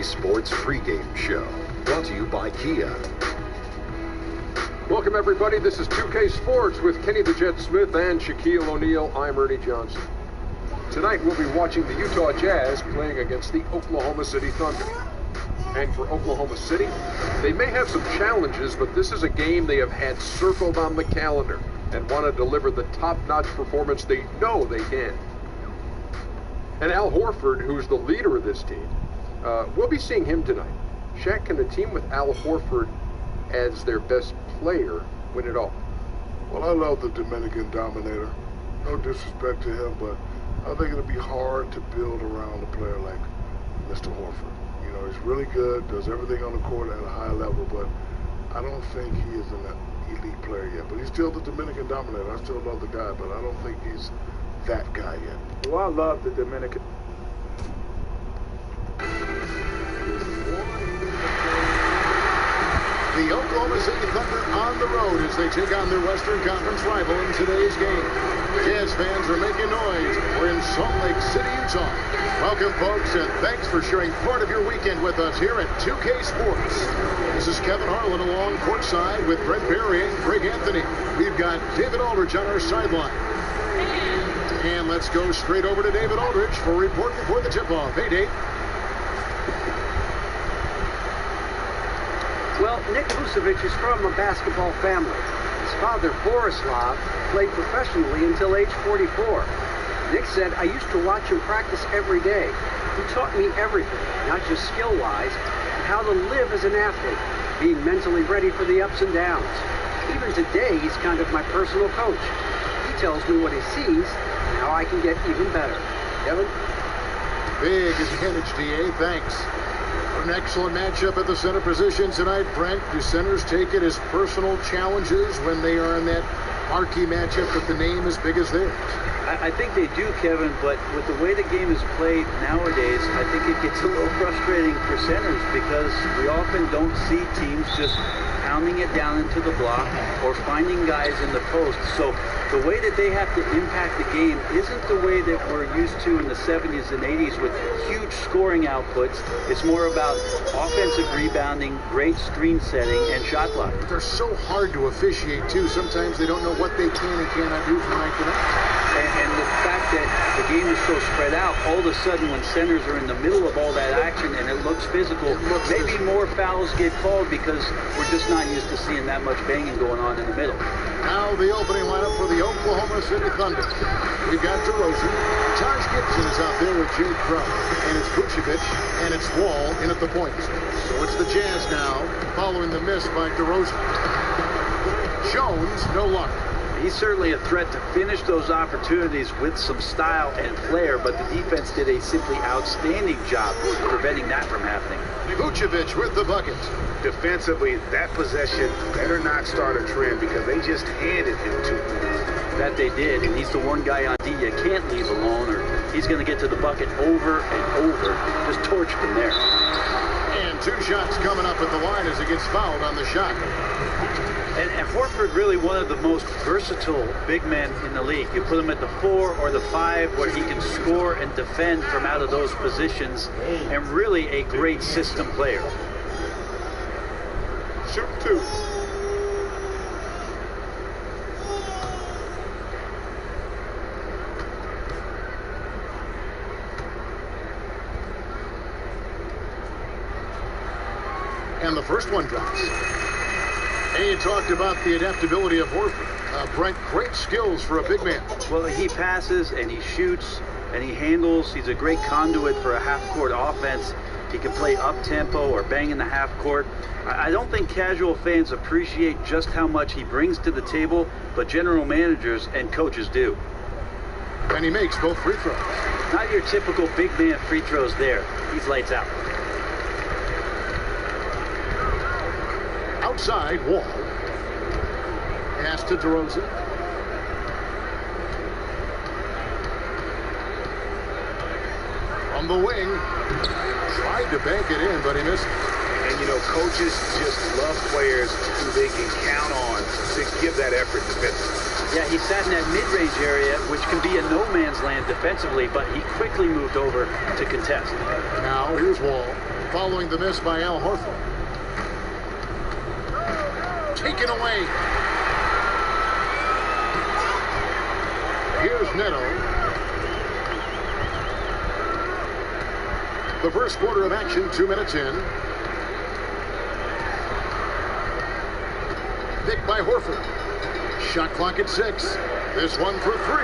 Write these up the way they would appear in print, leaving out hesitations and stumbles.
Sports pregame show, brought to you by Kia. Welcome, everybody. This is 2K Sports with Kenny the Jet Smith and Shaquille O'Neal. I'm Ernie Johnson. Tonight, we'll be watching the Utah Jazz playing against the Oklahoma City Thunder. And for Oklahoma City, they may have some challenges, but this is a game they have had circled on the calendar and want to deliver the top-notch performance they know they can. And Al Horford, who's the leader of this team, we'll be seeing him tonight. Shaq, can a team with Al Horford as their best player win it all? Well, I love the Dominican Dominator. No disrespect to him, but I think it'll be hard to build around a player like Mr. Horford. You know, he's really good, does everything on the court at a high level, but I don't think he is an elite player yet. But he's still the Dominican Dominator. I still love the guy, but I don't think he's that guy yet. Well, I love the Dominican. The Oklahoma City Thunder on the road as they take on their Western Conference rival in today's game. Jazz fans are making noise. We're in Salt Lake City, Utah. Welcome, folks, and thanks for sharing part of your weekend with us here at 2K Sports. This is Kevin Harlan along courtside with Brent Barry and Greg Anthony. We've got David Aldridge on our sideline. And let's go straight over to David Aldridge for a report before the tip-off. Hey, Dave. Well, Nick Vucevic is from a basketball family. His father, Borislav, played professionally until age 44. Nick said, "I used to watch him practice every day. He taught me everything, not just skill-wise, but how to live as an athlete, being mentally ready for the ups and downs. Even today, he's kind of my personal coach. He tells me what he sees and how I can get even better." Kevin? Big advantage, DA. Thanks. An excellent matchup at the center position tonight, Brent. Do centers take it as personal challenges when they are in that marquee matchup with the name as big as theirs? I think they do, Kevin, but with the way the game is played nowadays, I think it gets a little frustrating for centers because we often don't see teams just pounding it down into the block or finding guys in the post. So the way that they have to impact the game isn't the way that we're used to in the 70s and 80s with huge scoring outputs. It's more about offensive rebounding, great screen setting, and shot block. They're so hard to officiate, too. Sometimes they don't know what they can and cannot do from night to night. And the fact that the game is so spread out, all of a sudden when centers are in the middle of all that action and it looks physical, maybe more fouls get called because we're just not used to seeing that much banging going on in the middle. Now the opening lineup for the Oklahoma City Thunder. We've got DeRozan. Taj Gibson is out there with Jade Crow. And it's Vucevic and it's Wall in at the point. So it's the Jazz now following the miss by DeRozan. Jones, no luck. He's certainly a threat to finish those opportunities with some style and flair, but the defense did a simply outstanding job preventing that from happening. Vucevic with the bucket. Defensively, that possession better not start a trend because they just handed him 2 points. That they did, and he's the one guy on D you can't leave alone or he's going to get to the bucket over and over. Just torch from there. And 2 shots coming up at the line as he gets fouled on the shot. And Horford really one of the most versatile big men in the league. You put him at the 4 or the 5 where he can score and defend from out of those positions, and really a great system player. Shoot 2. And the first one drops. And you talked about the adaptability of Horford. Brent, great skills for a big man. Well, he passes and he shoots and he handles. He's a great conduit for a half-court offense. He can play up-tempo or bang in the half-court. I don't think casual fans appreciate just how much he brings to the table, but general managers and coaches do. And he makes both free throws. Not your typical big man free throws there. He's lights out. Outside, Wall. Pass to DeRozan. On the wing. Tried to bank it in, but he missed. And, you know, coaches just love players who they can count on to give that effort defensively. Yeah, he sat in that mid-range area, which can be a no-man's land defensively, but he quickly moved over to contest. Now, here's Wall. following the miss by Al Horford. Taken away. Here's Neto. The first quarter of action, 2 minutes in. Picked by Horford. Shot clock at 6. This one for 3.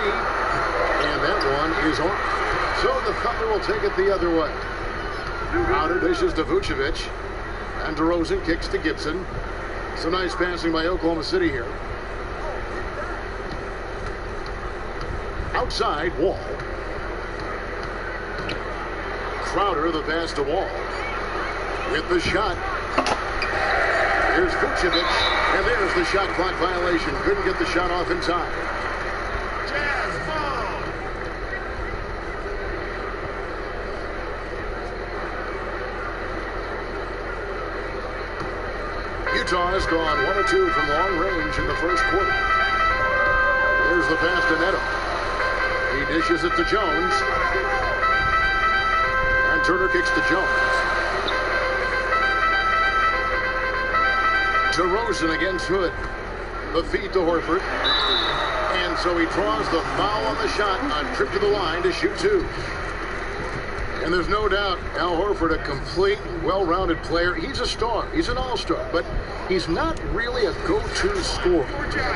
And that one is off. So the Thunder will take it the other way. Crowder dishes to Vucevic. And DeRozan kicks to Gibson. Some nice passing by Oklahoma City here. Outside, Wall. Crowder, the pass to Wall. With the shot. Here's Vucevic. And there's the shot clock violation. Couldn't get the shot off in time. Jazz ball. Utah has gone 1 of 2 from long range in the first quarter. There's the pass to Neto. He dishes it to Jones. And Turner kicks to Jones. DeRozan against Hood. The feed to Horford. And so he draws the foul on the shot on trip to the line to shoot 2. And there's no doubt Al Horford, a complete, well-rounded player. He's a star. He's an all-star. But he's not really a go-to scorer.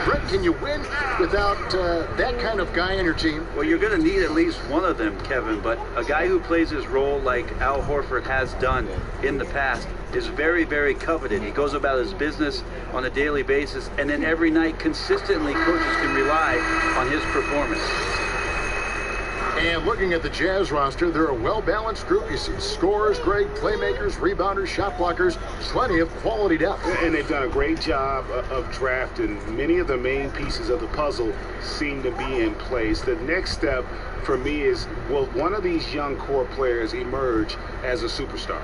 Brett, can you win without that kind of guy on your team? Well, you're going to need at least one of them, Kevin. But a guy who plays his role like Al Horford has done in the past is very, very coveted. He goes about his business on a daily basis. And then every night, consistently, coaches can rely on his performance. And looking at the Jazz roster, they're a well-balanced group. You see scorers, great playmakers, rebounders, shot blockers, plenty of quality depth. And they've done a great job of drafting. Many of the main pieces of the puzzle seem to be in place. The next step for me is, will one of these young core players emerge as a superstar?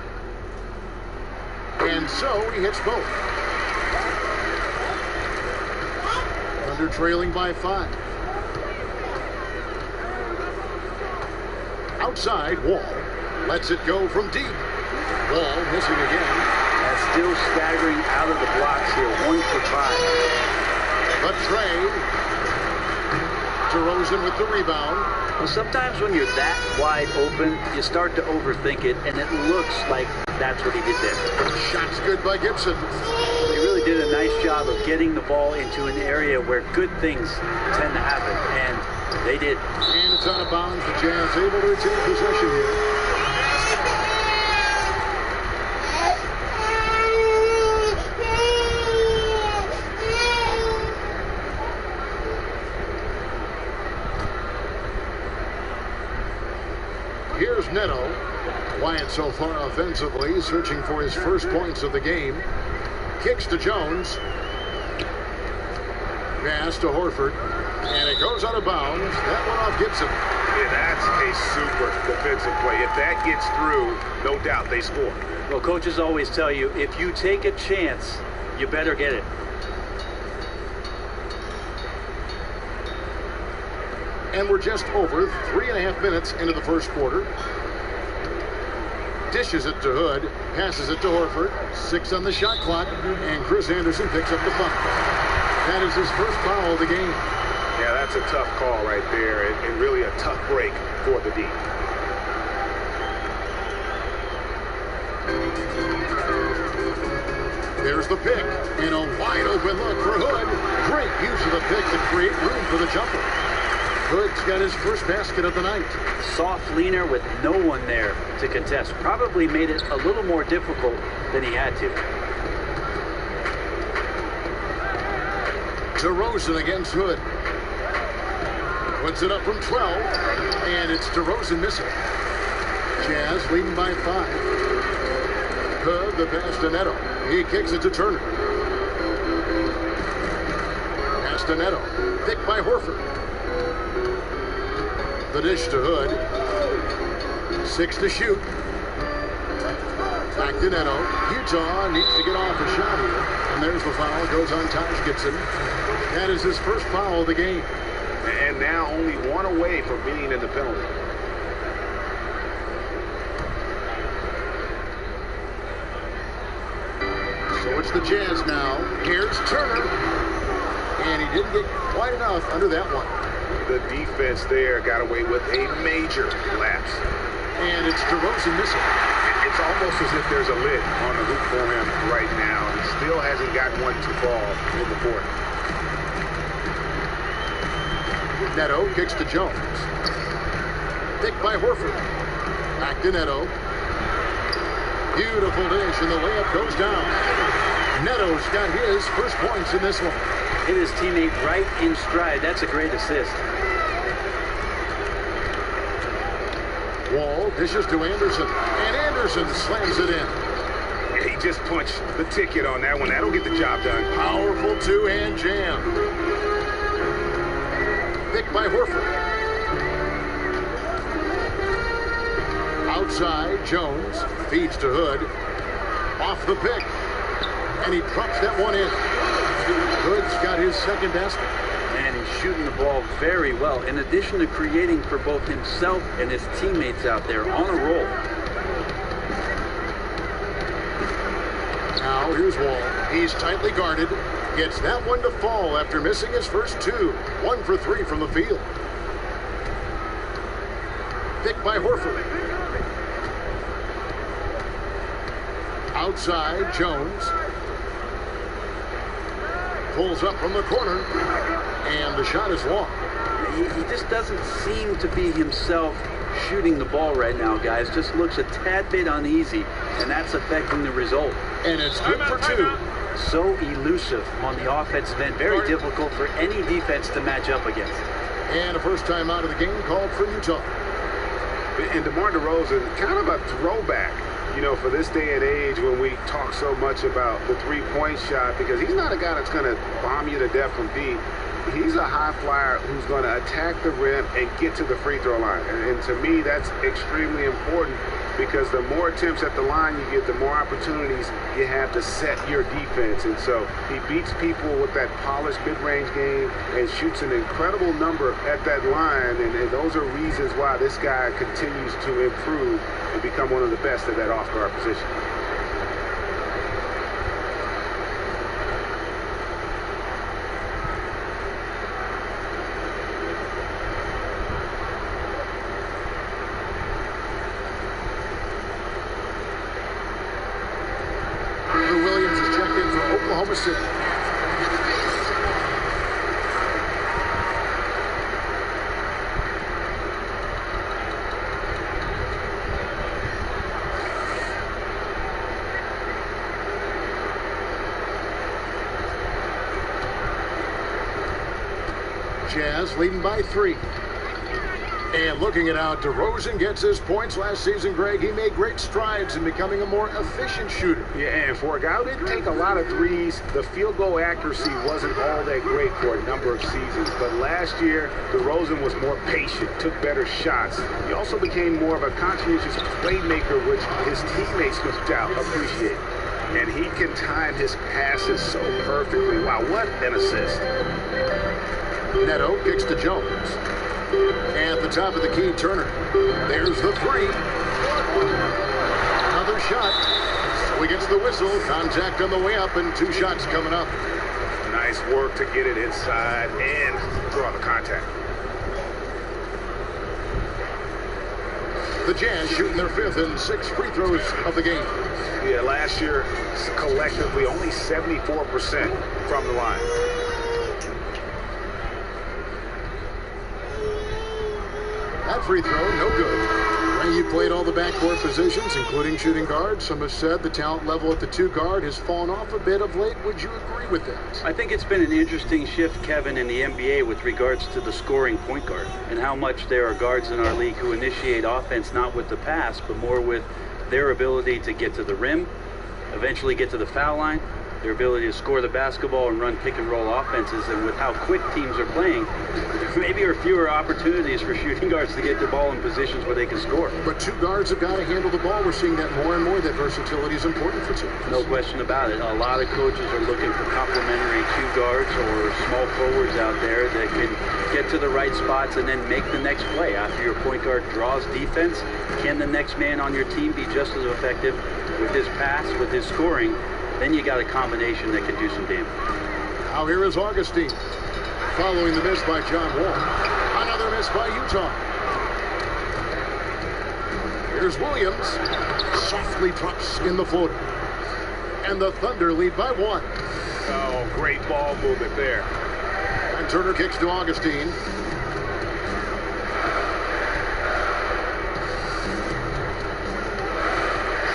And so he hits both. Thunder trailing by 5. Outside, Wall lets it go from deep. Wall missing again. Still staggering out of the blocks here, 1 for 5. The trade. DeRozan with the rebound. Well, sometimes when you're that wide open, you start to overthink it, and it looks like that's what he did there. Shot's good by Gibson. He really did a nice job of getting the ball into an area where good things tend to happen, and they did. And it's out of bounds. The Jazz able to retain possession here. Here's Neto. Quiet so far offensively, searching for his first points of the game. Kicks to Jones. Pass to Horford. And it goes out of bounds. That one off Gibson. Yeah, that's a super defensive play. If that gets through, no doubt they score. Well, coaches always tell you, if you take a chance, you better get it. And we're just over 3.5 minutes into the first quarter. Dishes it to Hood, passes it to Horford. 6 on the shot clock, and Chris Anderson picks up the foul. That is his first foul of the game. Yeah, that's a tough call right there, and really a tough break for the D. There's the pick, and a wide open look for Hood. Great use of the pick to create room for the jumper. Hood's got his first basket of the night. Soft leaner with no one there to contest. Probably made it a little more difficult than he had to. DeRozan against Hood. Puts it up from 12, and it's DeRozan missing. Jazz leading by 5. Hood, the pass to Neto. He kicks it to Turner. Pass to Neto. Picked by Horford. The dish to Hood. 6 to shoot. Back to Neto. Utah needs to get off a shot here. And there's the foul. Goes on Taj Gibson. That is his first foul of the game. And now only 1 away from being in the penalty. So it's the Jazz now. Here's Turner. And he didn't get quite enough under that one. The defense there got away with a major lapse. And it's DeRozan missing. It's almost as if there's a lid on the hoop for him right now. He still hasn't gotten one to fall in the fourth. Neto kicks to Jones. Picked by Horford. Back to Neto. Beautiful dish, and the layup goes down. Neto's got his first points in this one. Hit his teammate right in stride. That's a great assist. Wall dishes to Anderson, and Anderson slams it in. He just punched the ticket on that one. That'll get the job done. Powerful two-hand jam. Picked by Horford. Outside, Jones feeds to Hood. Off the pick. And he drops that one in. Hood's got his second basket. And he's shooting the ball very well, in addition to creating for both himself and his teammates out there on a roll. Now here's Wall. He's tightly guarded. Gets that one to fall after missing his first two. 1 for 3 from the field. Picked by Horford. Outside, Jones. Pulls up from the corner. And the shot is long. He just doesn't seem to be himself shooting the ball right now, guys. Just looks a tad bit uneasy, and that's affecting the result. And it's good for 2. So elusive on the offensive end. Very difficult for any defense to match up against. And a first time out of the game called for Utah. And DeMar DeRozan, kind of a throwback, you know, for this day and age when we talk so much about the three-point shot, because he's not a guy that's going to bomb you to death from deep. He's a high flyer who's going to attack the rim and get to the free throw line. And to me, that's extremely important, because the more attempts at the line you get, the more opportunities you have to set your defense. And so he beats people with that polished mid-range game and shoots an incredible number at that line. And those are reasons why this guy continues to improve and become one of the best at that off-guard position. Williams is checked in for Oklahoma City. Jazz leading by 3. And looking it out, DeRozan gets his points last season, Greg. He made great strides in becoming a more efficient shooter. Yeah, and for a guy who didn't take a lot of threes, the field goal accuracy wasn't all that great for a number of seasons. But last year, DeRozan was more patient, took better shots. He also became more of a conscientious playmaker, which his teammates, no doubt, appreciate. And he can time his passes so perfectly. Wow, what an assist. Neto kicks to Jones. At the top of the key, Turner. There's the 3. Another shot. So he gets the whistle. Contact on the way up, and 2 shots coming up. Nice work to get it inside and draw the contact. The Jazz shooting their 5th and 6th free throws of the game. Yeah, last year, collectively, only 74% from the line. That free throw, no good. Ray, you played all the backcourt positions, including shooting guard. Some have said the talent level at the 2 guard has fallen off a bit of late. Would you agree with that? I think it's been an interesting shift, Kevin, in the NBA with regards to the scoring point guard and how much there are guards in our league who initiate offense not with the pass, but more with their ability to get to the rim, eventually get to the foul line, their ability to score the basketball and run pick and roll offenses. And with how quick teams are playing, maybe are fewer opportunities for shooting guards to get the ball in positions where they can score. But 2 guards have got to handle the ball. We're seeing that more and more. That versatility is important for teams. No question about it. A lot of coaches are looking for complementary 2 guards or small forwards out there that can get to the right spots and then make the next play. After your point guard draws defense, can the next man on your team be just as effective with his pass, with his scoring, then you got a combination that can do some damage. Now here is Augustine, following the miss by John Wall. Another miss by Utah. Here's Williams, softly drops in the floater. And the Thunder lead by 1. Oh, great ball movement there. And Turner kicks to Augustine.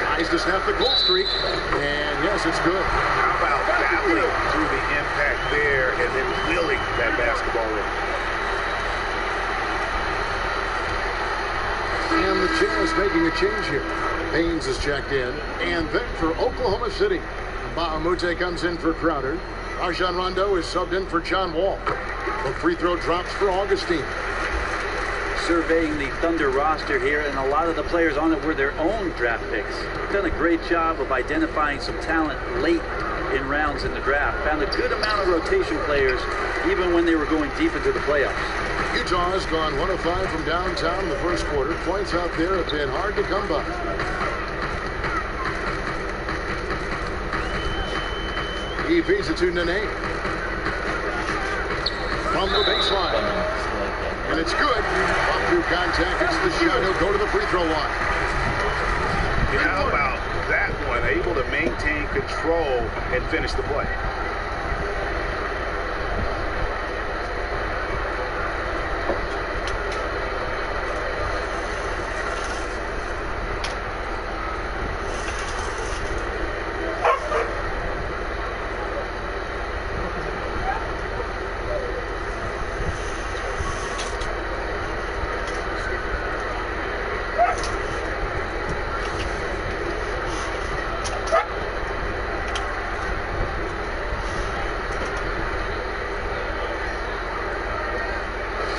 Tries to snap the cold streak. And yes, it's good. How about battling through the impact there and then wheeling that basketball in? And the Jazz making a change here. Haynes is checked in. And then for Oklahoma City, Bahamute comes in for Crowder. Rajon Rondo is subbed in for John Wall. The free throw drops for Augustine. Surveying the Thunder roster here, and a lot of the players on it were their own draft picks. Done a great job of identifying some talent late in rounds in the draft. Found a good amount of rotation players, even when they were going deep into the playoffs. Utah has gone 1 of 5 from downtown in the first quarter. Points out there have been hard to come by. He feeds it to Nene. From the baseline. And it's good. Up through contact. It's the shot. He'll go to the free throw line. How about that one? Able to maintain control and finish the play.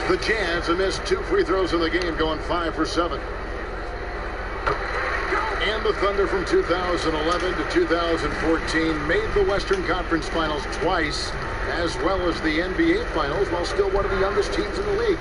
The Jazz have missed 2 free throws in the game, going 5 for 7. And the Thunder from 2011 to 2014 made the Western Conference Finals twice, as well as the NBA Finals, while still one of the youngest teams in the league.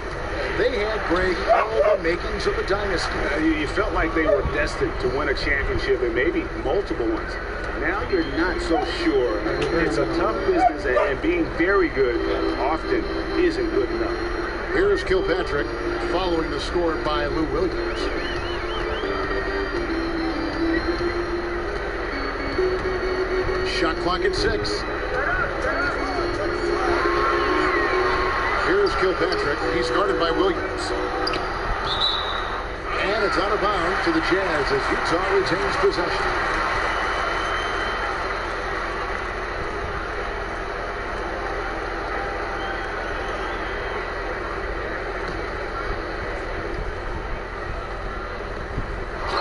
They had, Greg, all the makings of a dynasty. You felt like they were destined to win a championship and maybe multiple ones. Now you're not so sure. It's a tough business, and being very good often isn't good enough. Here's Kilpatrick, following the score by Lou Williams. Shot clock at 6. Here's Kilpatrick. He's guarded by Williams. And it's out of bounds to the Jazz as Utah retains possession.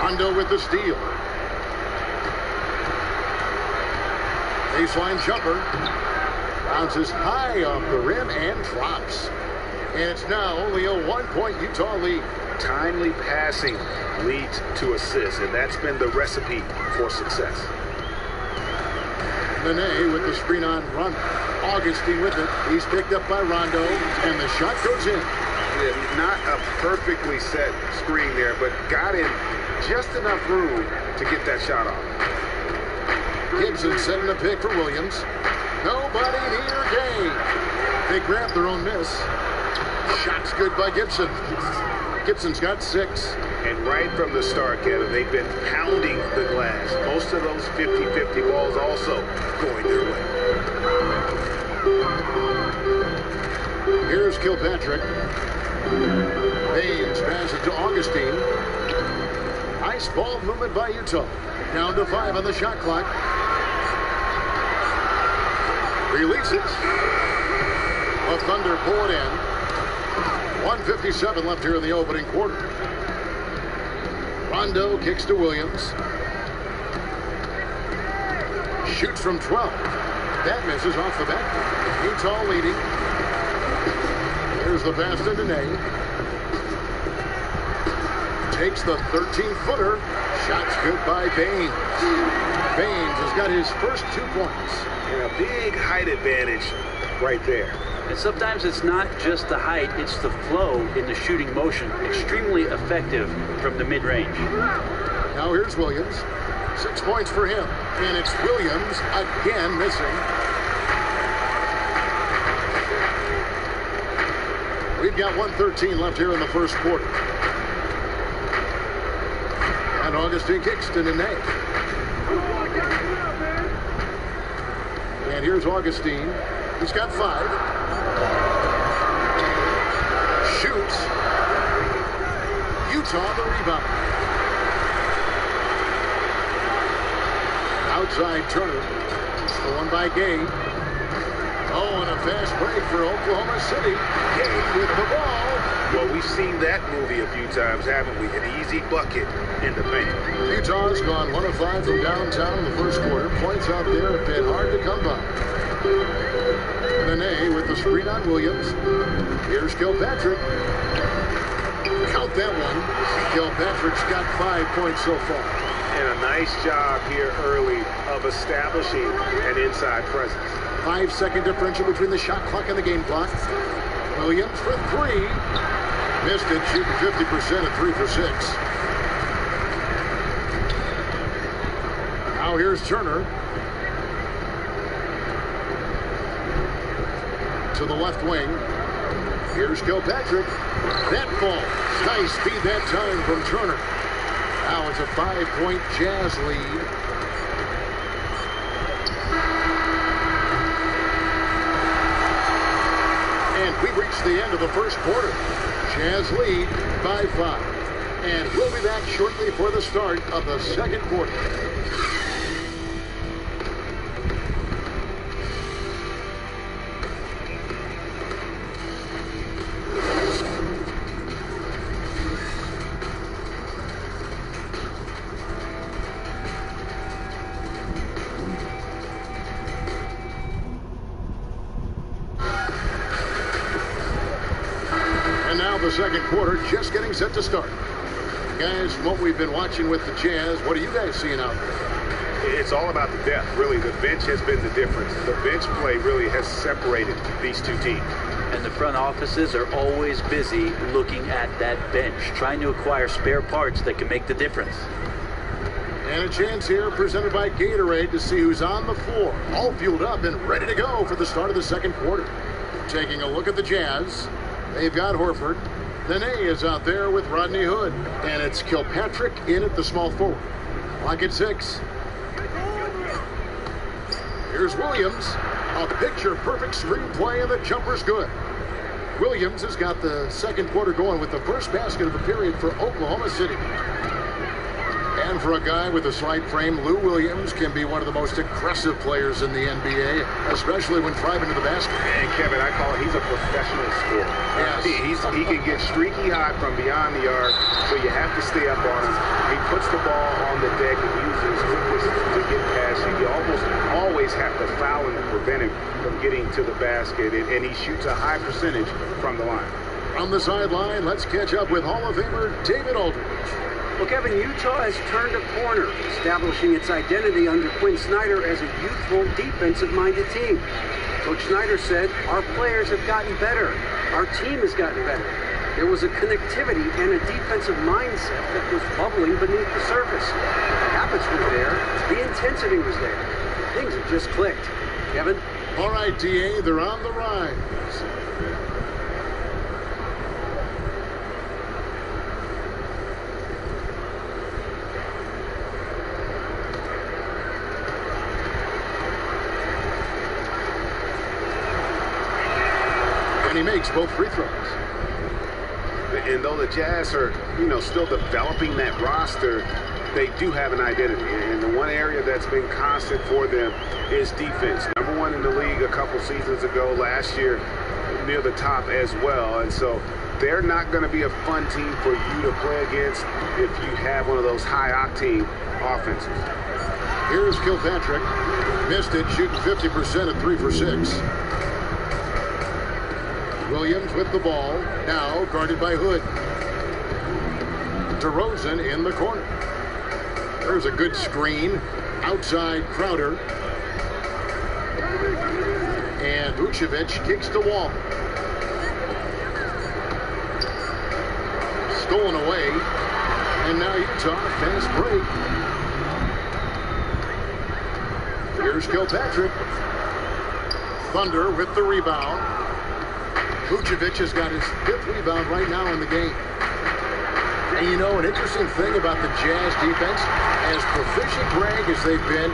Rondo with the steal. Baseline jumper. Bounces high off the rim and drops. And it's now only a 1-point Utah lead. Timely passing leads to assists, and that's been the recipe for success. Nene with the screen on run. Augustine with it. He's picked up by Rondo, and the shot goes in. Yeah, not a perfectly set screen there, but got in just enough room to get that shot off. Gibson setting the pick for Williams. Nobody near game. They grab their own miss. Shot's good by Gibson. Gibson's got 6. And right from the start, Kevin, they've been pounding the glass. Most of those 50-50 balls also going their way. Here's Kilpatrick. Haynes passes to Augustine. Nice ball movement by Utah. Down to 5 on the shot clock. Releases. The Thunder pull it in. 1:57 left here in the opening quarter. Rondo kicks to Williams. Shoots from 12. That misses off the back. Utah leading. Here's the pass to Nene. Takes the 13-footer. Shot's good by Baines. Baines has got his first 2 points. And a big height advantage right there. And sometimes it's not just the height, it's the flow in the shooting motion. Extremely effective from the mid-range. Now here's Williams. 6 points for him. And it's Williams again missing. We've got 1:13 left here in the first quarter. And Augustine kicks to Nene. And here's Augustine. He's got 5. Shoots. Utah the rebound. Outside Turner. Stolen by Gay. Oh, and a fast break for Oklahoma City. Gay with the ball. Well, we've seen that movie a few times, haven't we? An easy bucket in the paint. Utah's gone 1 of 5 from downtown in the first quarter. Points out there have been hard to come by. Nene with the screen on Williams. Here's Kilpatrick. Count that one. Kilpatrick's got 5 points so far. And a nice job here early of establishing an inside presence. 5-second differential between the shot clock and the game clock. Williams for 3. Missed it, shooting 50% at 3 for 6. Now here's Turner. To the left wing. Here's Kilpatrick. That falls. Nice speed that time from Turner. Now it's a 5-point Jazz lead. And we reached the end of the first quarter. Jazz lead by 5. And we'll be back shortly for the start of the second quarter. The second quarter just getting set to start. Guys, what we've been watching with the Jazz, what are you guys seeing out there? It's all about the depth, really. The bench has been the difference. The bench play really has separated these two teams. And the front offices are always busy looking at that bench, trying to acquire spare parts that can make the difference. And a chance here presented by Gatorade to see who's on the floor, all fueled up and ready to go for the start of the second quarter. Taking a look at the Jazz, they've got Horford. Nene is out there with Rodney Hood. And it's Kilpatrick in at the small forward. Lock at 6. Here's Williams. A picture-perfect screenplay, and the jumper's good. Williams has got the second quarter going with the first basket of the period for Oklahoma City. And for a guy with a slight frame, Lou Williams can be one of the most aggressive players in the NBA, especially when driving to the basket. And Kevin, I call it, he's a professional scorer. Yes. He can get streaky high from beyond the arc, so you have to stay up on him. He puts the ball on the deck and uses his quickness to get past you. You almost always have to foul him to prevent him from getting to the basket, and he shoots a high percentage from the line. From the sideline, let's catch up with Hall of Famer David Aldridge. Well, Kevin, Utah has turned a corner, establishing its identity under Quinn Snyder as a youthful, defensive-minded team. Coach Snyder said, our players have gotten better. Our team has gotten better. There was a connectivity and a defensive mindset that was bubbling beneath the surface. The habits were there. The intensity was there. Things have just clicked. Kevin? All right, DA, they're on the rise. And he makes both free throws. And though the Jazz are, still developing that roster, they do have an identity. And the one area that's been constant for them is defense. Number 1 in the league a couple seasons ago, last year near the top as well. And so they're not going to be a fun team for you to play against if you have one of those high-octane offenses. Here's Kilpatrick. Missed it, shooting 50% at 3 for 6. Williams with the ball, now guarded by Hood. DeRozan in the corner. There's a good screen. Outside Crowder. And Vucevic kicks to Wall. Stolen away. And now Utah, fast break. Here's Kilpatrick. Thunder with the rebound. Vucevic has got his 5th rebound right now in the game. And you know, an interesting thing about the Jazz defense, as proficient, Greg, as they've been,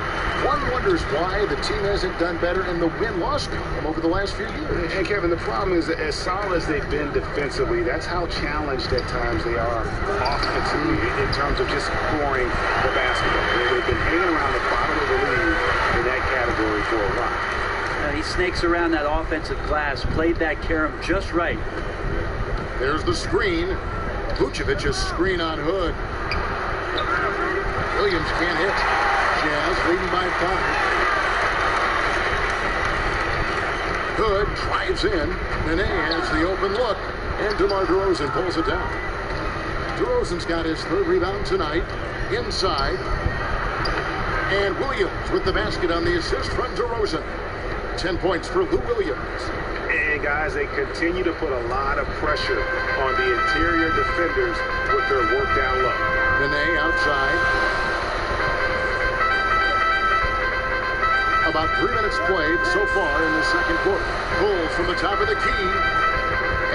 one wonders why the team hasn't done better in the win-loss column over the last few years. And Kevin, the problem is that as solid as they've been defensively, that's how challenged at times they are offensively in terms of just scoring the basketball. They've been hanging around the bottom of the league in that category for a while. He snakes around that offensive glass, played that carom just right. There's the screen. Vucevic's screen on Hood. Williams can't hit. Jazz leading by 5. Hood drives in. Nene has the open look. And DeMar DeRozan pulls it down. DeRozan's got his 3rd rebound tonight. Inside. And Williams with the basket on the assist from DeRozan. 10 points for Lou Williams. And guys, they continue to put a lot of pressure on the interior defenders with their work down low. Nene outside. About 3 minutes played so far in the second quarter. Pulls from the top of the key.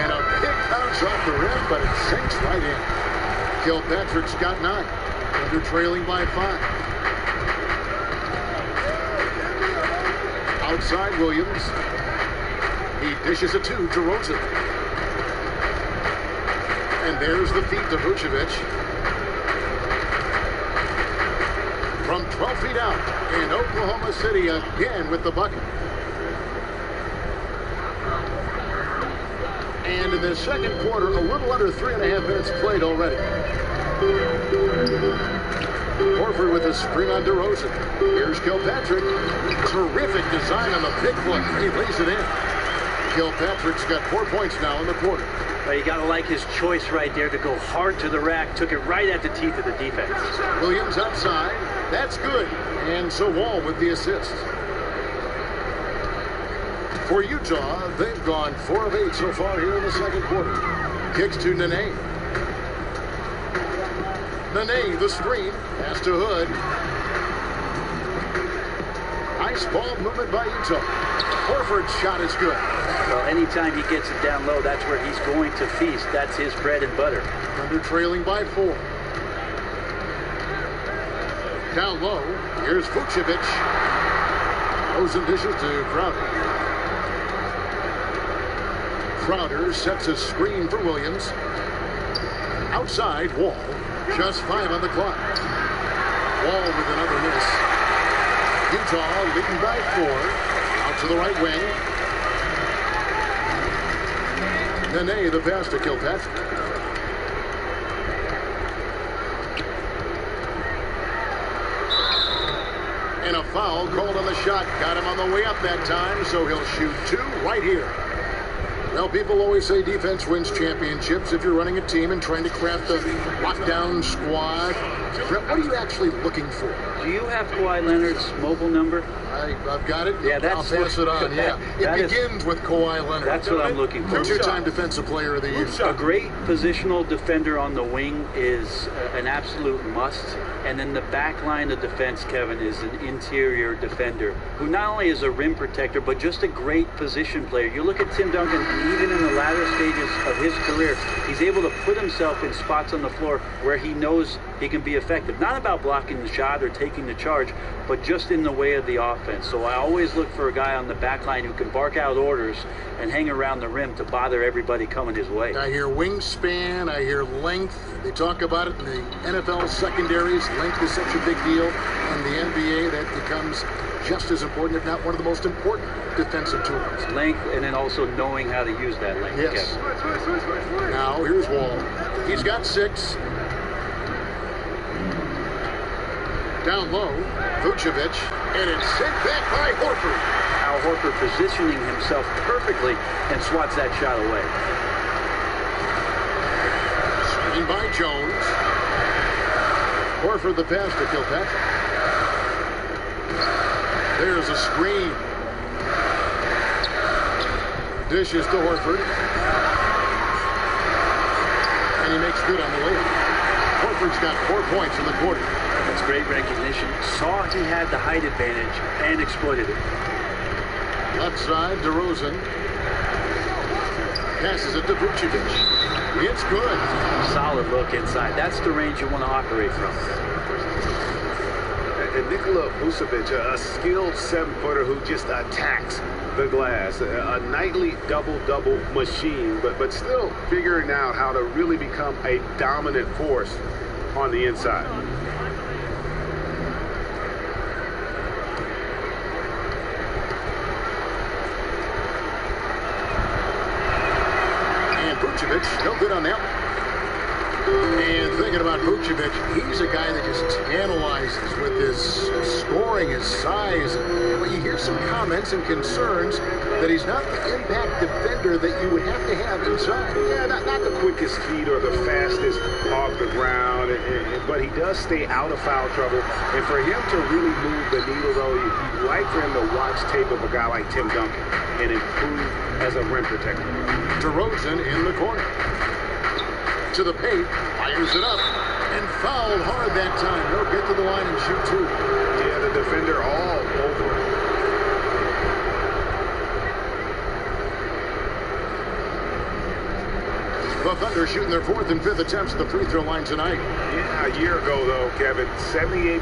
And a big bounce off the rim, but it sinks right in. Kilpatrick's got 9. Under trailing by 5. Outside Williams. He dishes it to DeRozan. And there's the feed to Vucevic. From 12 feet out, and Oklahoma City again with the bucket. And in the second quarter, a little under 3.5 minutes played already. Horford with a screen on DeRozan. Here's Kilpatrick. Terrific design on the big foot. He lays it in. Kilpatrick's got 4 points now in the quarter. Well, you got to like his choice right there to go hard to the rack. Took it right at the teeth of the defense. Williams outside. That's good. And so Wall with the assist. For Utah, they've gone 4 of 8 so far here in the second quarter. Kicks to Nene. Nene, the screen. Pass to Hood. Nice ball movement by Utah. Horford's shot is good. Well, anytime he gets it down low, that's where he's going to feast. That's his bread and butter. Under trailing by 4. Down low, here's Vucevic. Throws and dishes to Crowder. Crowder sets a screen for Williams. Outside, Wall. Just 5 on the clock. Wall with another miss. Utah leading by 4. Out to the right wing. Nene, the pass to Kilpatrick. And a foul called on the shot. Got him on the way up that time, so he'll shoot 2 right here. Well, people always say defense wins championships if you're running a team and trying to craft a lockdown squad. What are you actually looking for? Do you have Kawhi Leonard's mobile number? I've got it. Yeah, that's I'll pass it on. Yeah, it begins with Kawhi Leonard. That's what I'm looking for. 2-time defensive player of the year. A great positional defender on the wing is an absolute must. And then the back line of defense, Kevin, is an interior defender who not only is a rim protector, but just a great position player. You look at Tim Duncan, and even in the latter stages of his career, he's able to put himself in spots on the floor where he knows he can be effective. Not about blocking the shot or taking the charge, but just in the way of the offense. So I always look for a guy on the back line who can bark out orders and hang around the rim to bother everybody coming his way. I hear wingspan, I hear length. They talk about it in the NFL secondaries. Length is such a big deal. In the NBA, that becomes just as important, if not one of the most important defensive tools. Length, and then also knowing how to use that length. Yes. Now, here's Wall. He's got 6. Down low, Vucevic, and it's sent back by Horford. Al Horford positioning himself perfectly and swats that shot away. Screen by Jones. Horford the pass to Kilpatrick. There's a screen. Dishes to Horford. And he makes good on the layup. Horford's got 4 points in the quarter. That's great recognition. Saw he had the height advantage and exploited it. Left side, DeRozan. Passes it to Vucevic. It's good. Solid look inside. That's the range you want to operate from. And Nikola Vucevic, a skilled 7-footer who just attacks the glass. A nightly double-double machine, but still figuring out how to really become a dominant force on the inside. And Vucevic, no good on that one. And thinking about Vucevic, he's a guy that just tantalizes with his scoring, his size. Well, you hear some comments and concerns that he's not the impact defender that you would have to have inside. Yeah, not the quickest feet or the fastest off the ground, but he does stay out of foul trouble. And for him to really move the needle, though, you'd like for him to watch tape of a guy like Tim Duncan and improve as a rim protector. DeRozan in the corner. To the paint, fires it up, and fouled hard that time. He'll get to the line and shoot two. Yeah, the defender all over it. The Thunder shooting their 4th and 5th attempts at the free throw line tonight. Yeah, a year ago, though, Kevin, 78%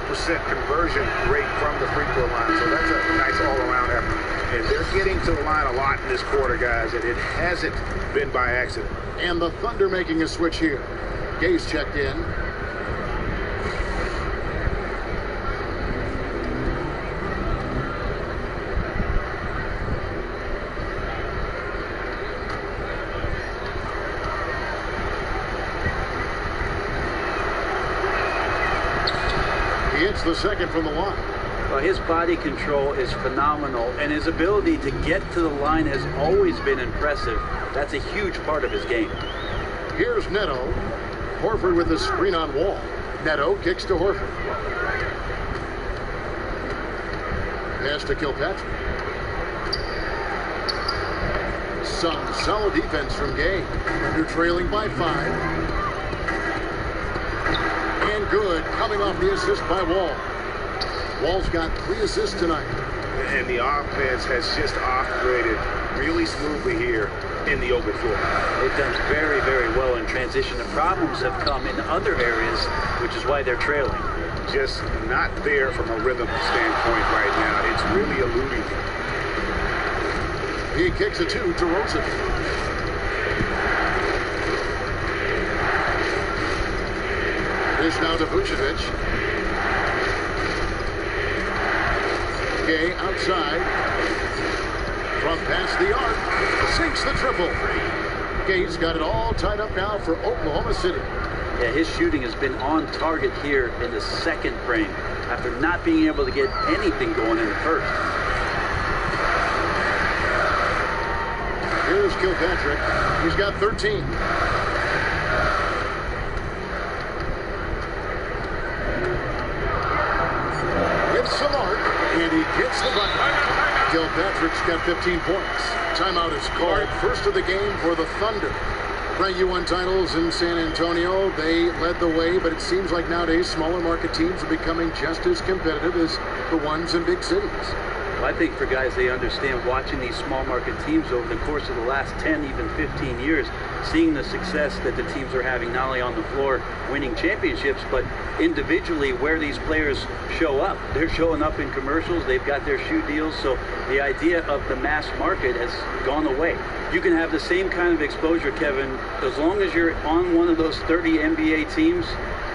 conversion rate from the free throw line. So that's a nice all-around effort. And they're getting to the line a lot in this quarter, guys, and it hasn't been by accident. And the Thunder making a switch here. Gay's checked in. He hits the second from the line. Well, his body control is phenomenal, and his ability to get to the line has always been impressive. That's a huge part of his game. Here's Neto. Horford with the screen on Wall. Neto kicks to Horford. Pass to Kilpatrick. Some solid defense from Gay. They're trailing by 5. And good, coming off the assist by Wall. Wall's got 3 assists tonight. And the offense has just operated really smoothly here in the open floor. They've done very, very well in transition. The problems have come in other areas, which is why they're trailing. Just not there from a rhythm standpoint right now. It's really eluding him. He kicks it to DeRozan. This now to Vucevic. Gay outside. From past the arc. Sinks the triple. Gay's got it all tied up now for Oklahoma City. Yeah, his shooting has been on target here in the second frame after not being able to get anything going in the first. Here's Kilpatrick. He's got 13. Hits the mark, and he gets the button. Kilpatrick's got 15 points. Timeout is called. First of the game for the Thunder. Ranked U1 titles in San Antonio. They led the way, but it seems like nowadays smaller market teams are becoming just as competitive as the ones in big cities. Well, I think for guys, they understand watching these small market teams over the course of the last 10, even 15 years, seeing the success that the teams are having, not only on the floor winning championships, but individually where these players show up. They're showing up in commercials. They've got their shoe deals. So the idea of the mass market has gone away. You can have the same kind of exposure, Kevin, as long as you're on one of those 30 NBA teams.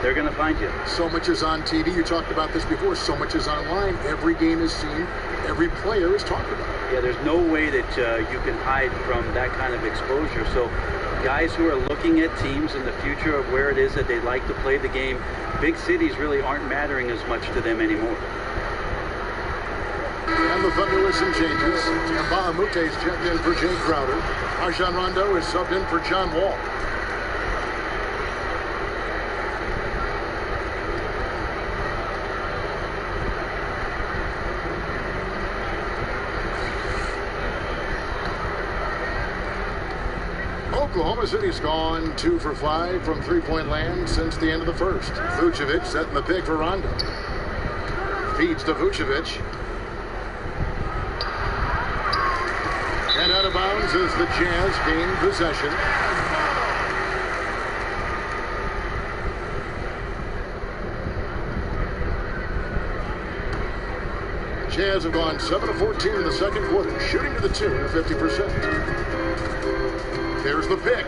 They're going to find you. So much is on TV. You talked about this before. So much is online. Every game is seen. Every player is talked about. Yeah, there's no way that you can hide from that kind of exposure. So guys who are looking at teams in the future of where it is that they'd like to play the game, big cities really aren't mattering as much to them anymore. And the Thunder with some changes. Bahamute's checked in for Jay Crowder. Rajon Rondo is subbed in for John Wall. Oklahoma City's gone 2 for 5 from three-point land since the end of the first. Vucevic setting the pick for Rondo. Feeds to Vucevic. And out of bounds as the Jazz gain possession. Jazz have gone 7 of 14 in the second quarter, shooting to the tune of 50%. There's the pick.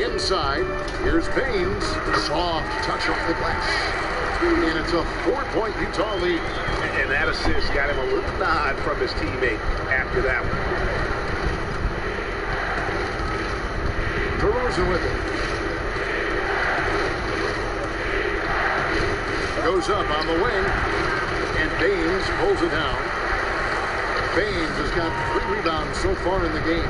Inside, here's Baines. Soft touch off the glass. And it's a 4-point Utah lead. And that assist got him a little nod from his teammate after that one. DeRozan with it. Goes up on the wing. And Baines pulls it down. Baines has got 3 rebounds so far in the game.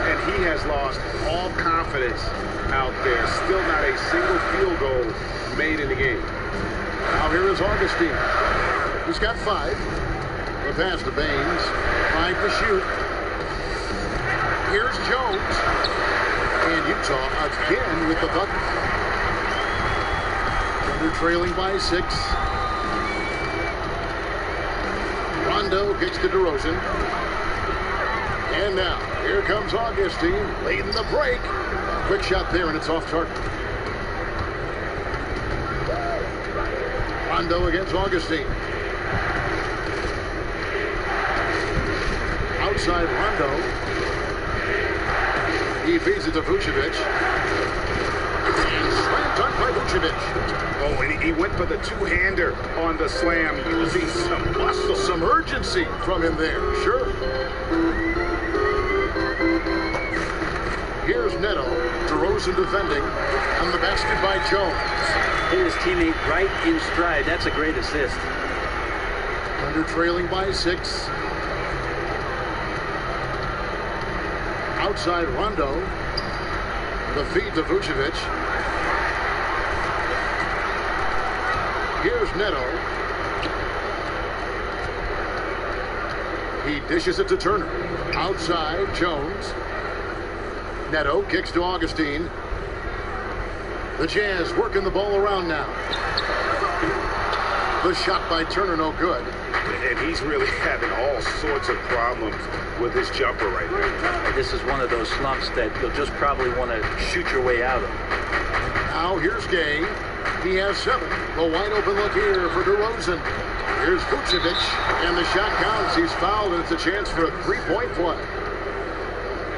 And he has lost all confidence out there. Still not a single field goal made in the game. Now here is Augustine. He's got 5. The pass to Baines. 5 to shoot. Here's Jones. And Utah again with the bucket. Thunder trailing by 6. Rondo kicks to DeRozan. And now, here comes Augustine, leading the break. Quick shot there, and it's off target. Rondo against Augustine. Outside Rondo. He feeds it to Vucevic. And slam dunk by Vucevic. Oh, and he went for the two-hander on the slam, using some muscle. Some urgency from him there, sure. Here's Neto. DeRozan defending. On the basket by Jones. Hit his teammate right in stride. That's a great assist. Thunder trailing by 6. Outside Rondo. The feed to Vucevic. Here's Neto. He dishes it to Turner. Outside, Jones. Neto kicks to Augustine. The Jazz working the ball around now. The shot by Turner, no good. And he's really having all sorts of problems with his jumper right now. This is one of those slumps that you'll just probably want to shoot your way out of. Now here's Gay. He has 7. The wide open look here for DeRozan. Here's Vucevic, and the shot counts. He's fouled, and it's a chance for a 3-point play.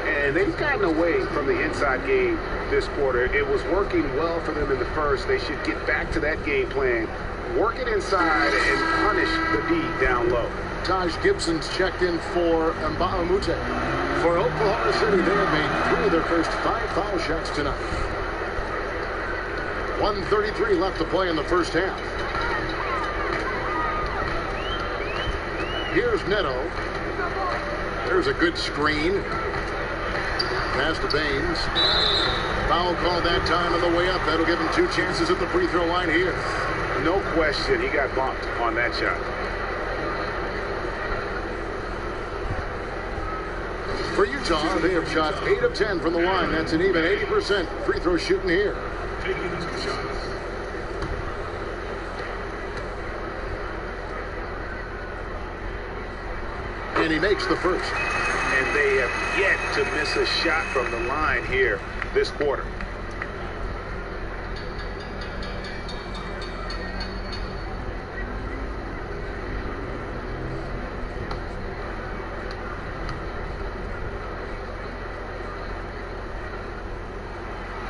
And they've gotten away from the inside game this quarter. It was working well for them in the first. They should get back to that game plan. Work it inside and punish the D down low. Taj Gibson's checked in for Mbahumute. For Oklahoma City, they have made 3 of their first 5 foul shots tonight. 1:33 left to play in the first half. Here's Neto. There's a good screen. Pass to Baines. Foul called that time on the way up. That'll give him 2 chances at the free throw line here. No question, he got bumped on that shot. For Utah, they have shot 8 of 10 from the line. That's an even 80% free throw shooting here. And he makes the first. And they have yet to miss a shot from the line here this quarter.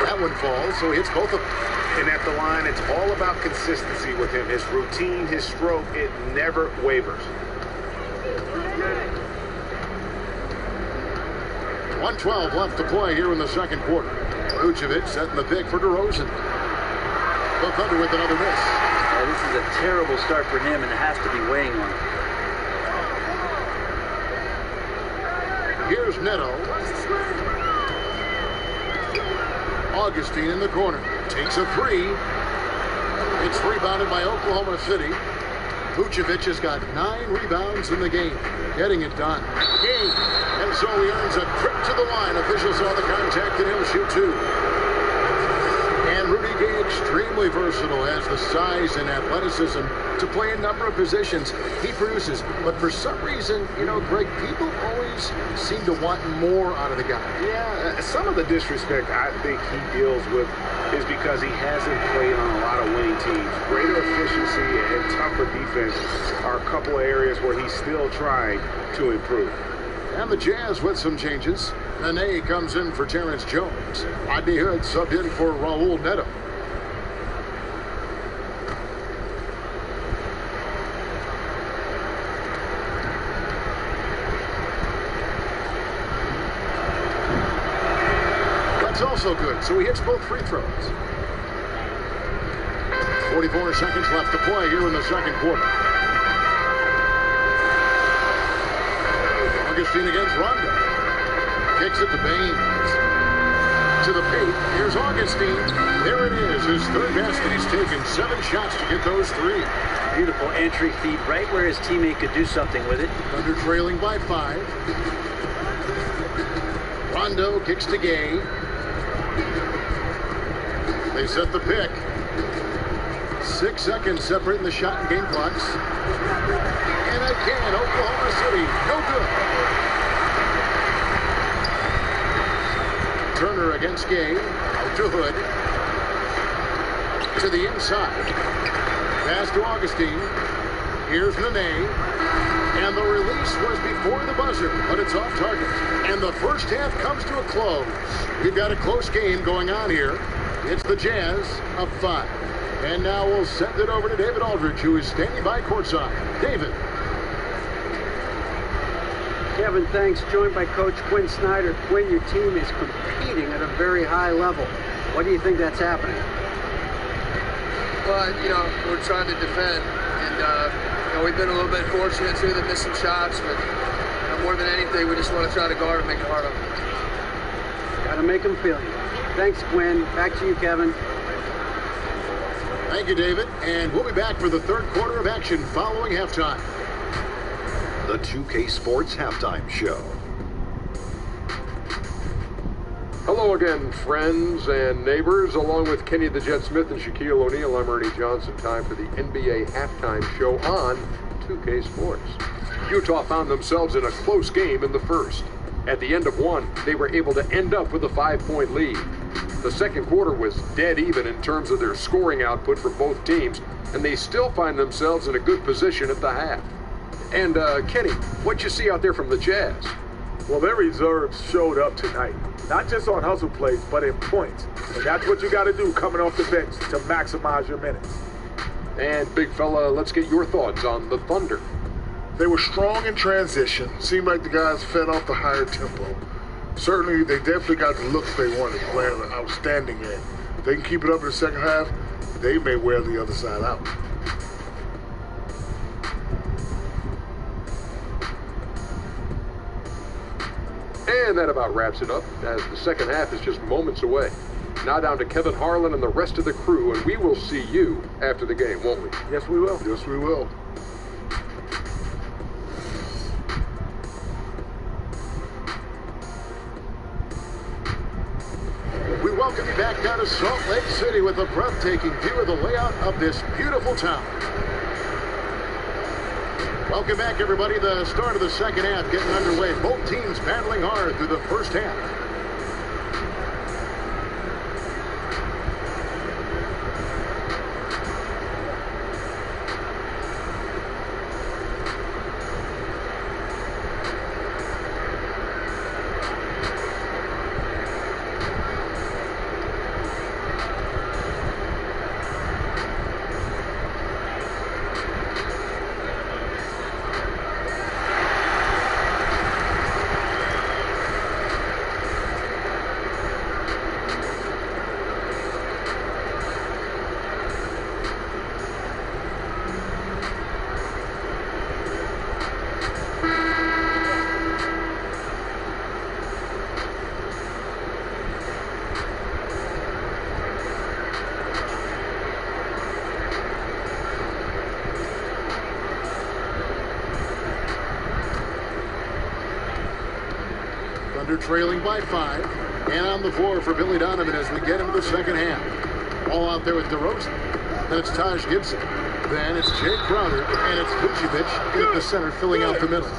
That one falls, so he hits both of them. And at the line, it's all about consistency with him. His routine, his stroke, it never wavers. 1:12 left to play here in the second quarter. Vucevic setting the pick for DeRozan. The Thunder with another miss. This is a terrible start for him, and it has to be weighing on him. Here's Neto. Augustine in the corner. Takes a 3. It's rebounded by Oklahoma City. Vucevic has got 9 rebounds in the game, getting it done. And so he earns a trip to the line. Officials saw the contact, and he'll shoot 2. And Rudy Gay, extremely versatile, has the size and athleticism to play a number of positions. He produces, but for some reason, you know, Greg, people always seem to want more out of the guy. Yeah, some of the disrespect I think he deals with is because he hasn't played on a lot of winning teams. Greater efficiency and tougher defense are a couple of areas where he's still trying to improve. And the Jazz with some changes. Nene comes in for Terrence Jones. Rodney Hood subbed in for Raul Neto. That's also good, so he hits both free throws. 44 seconds left to play here in the second quarter. Augustine against Rondo. Kicks it to Baines. To the paint. Here's Augustine. There it is. His third basket. He's taken 7 shots to get those 3. Beautiful entry feed right where his teammate could do something with it. Thunder trailing by 5. Rondo kicks to Gay. They set the pick. 6 seconds separating the shot and game clocks. And again, Oklahoma City, no good. Turner against Gay, out to Hood. To the inside. Pass to Augustine. Here's Nene. And the release was before the buzzer, but it's off target. And the first half comes to a close. We've got a close game going on here. It's the Jazz up 5. And now we'll send it over to David Aldridge, who is standing by courtside. David. Kevin, thanks. Joined by Coach Quinn Snyder. Quinn, your team is competing at a very high level. What do you think that's happening? Well, you know, we're trying to defend. And, you know, we've been a little bit fortunate too to miss some shots. But you know, more than anything, we just want to try to guard and make it hard on them. Got to make them feel you. Thanks, Quinn. Back to you, Kevin. Thank you, David. And we'll be back for the third quarter of action following halftime. The 2K Sports Halftime Show. Hello again, friends and neighbors. Along with Kenny the Jet Smith and Shaquille O'Neal, I'm Ernie Johnson. Time for the NBA Halftime Show on 2K Sports. Utah found themselves in a close game in the first. At the end of one, they were able to end up with a 5-point lead. The second quarter was dead even in terms of their scoring output for both teams, and they still find themselves in a good position at the half. And, Kenny, what'd you see out there from the Jazz? Well, their reserves showed up tonight. Not just on hustle plays, but in points. And that's what you got to do coming off the bench to maximize your minutes. And, big fella, let's get your thoughts on the Thunder. They were strong in transition. Seemed like the guys fed off the higher tempo. Certainly, they definitely got the looks they wanted, playing an outstanding game. If they can keep it up in the second half, they may wear the other side out. And that about wraps it up, as the second half is just moments away. Now down to Kevin Harlan and the rest of the crew, and we will see you after the game, won't we? Yes, we will. Yes, we will. We welcome you back down to Salt Lake City with a breathtaking view of the layout of this beautiful town. Welcome back, everybody. The start of the second half getting underway. Both teams battling hard through the first half. Thunder trailing by 5. And on the floor for Billy Donovan as we get into the second half. All out there with DeRozan. Then it's Taj Gibson. Then it's Jay Crowder. And it's Vucevic in the center filling out the middle.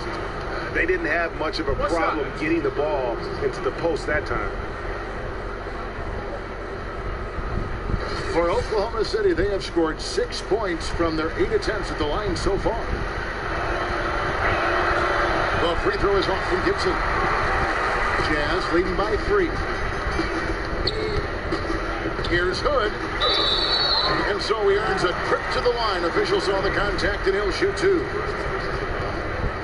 They didn't have much of a problem getting the ball into the post that time. For Oklahoma City, they have scored 6 points from their 8 attempts at the line so far. The free throw is off from Gibson. Jazz leading by 3. Here's Hood. And so he earns a trip to the line. Officials saw the contact and he'll shoot 2.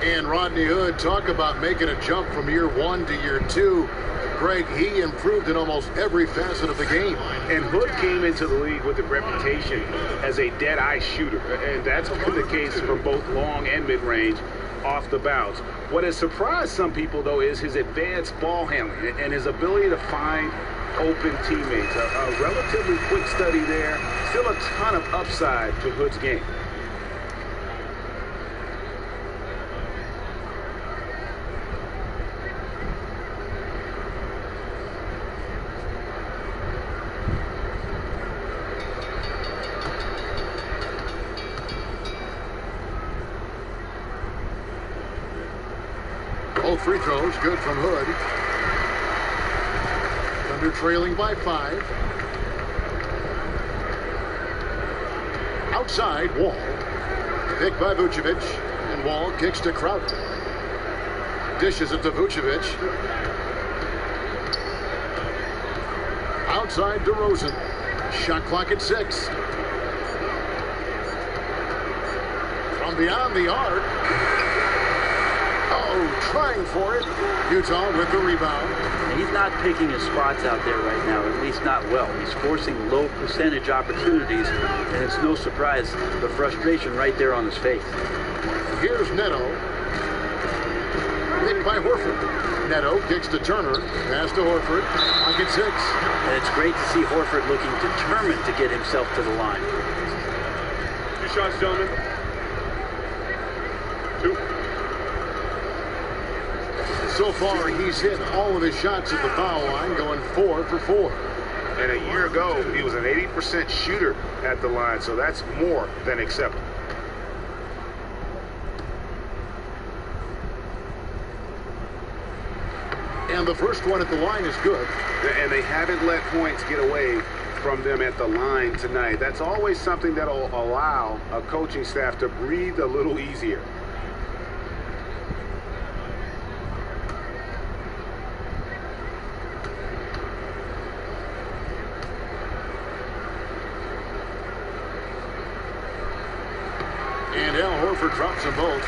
And Rodney Hood, talk about making a jump from year 1 to year 2. Greg, he improved in almost every facet of the game. And Hood came into the league with a reputation as a dead-eye shooter. And that's been the case from both long and mid-range off the bounce. What has surprised some people, though, is his advanced ball handling and his ability to find open teammates. A relatively quick study there. Still a ton of upside to Hood's game. Both free throws good from Hood. Thunder trailing by 5. Outside, Wall. Picked by Vucevic. And Wall kicks to Crowder. Dishes it to Vucevic. Outside, DeRozan. Shot clock at 6. From beyond the arc. Trying for it. Utah with the rebound. He's not picking his spots out there right now, at least not well. He's forcing low percentage opportunities, and it's no surprise the frustration right there on his face. Here's Neto. Picked by Horford. Neto kicks to Turner. Pass to Horford. Pocket 6. And it's great to see Horford looking determined to get himself to the line. 2 shots, gentlemen. 2. So far, he's hit all of his shots at the foul line, going 4 for 4. And a year ago, he was an 80% shooter at the line, so that's more than acceptable. And the first one at the line is good. And they haven't let points get away from them at the line tonight. That's always something that'll allow a coaching staff to breathe a little easier. And Al Horford drops them both.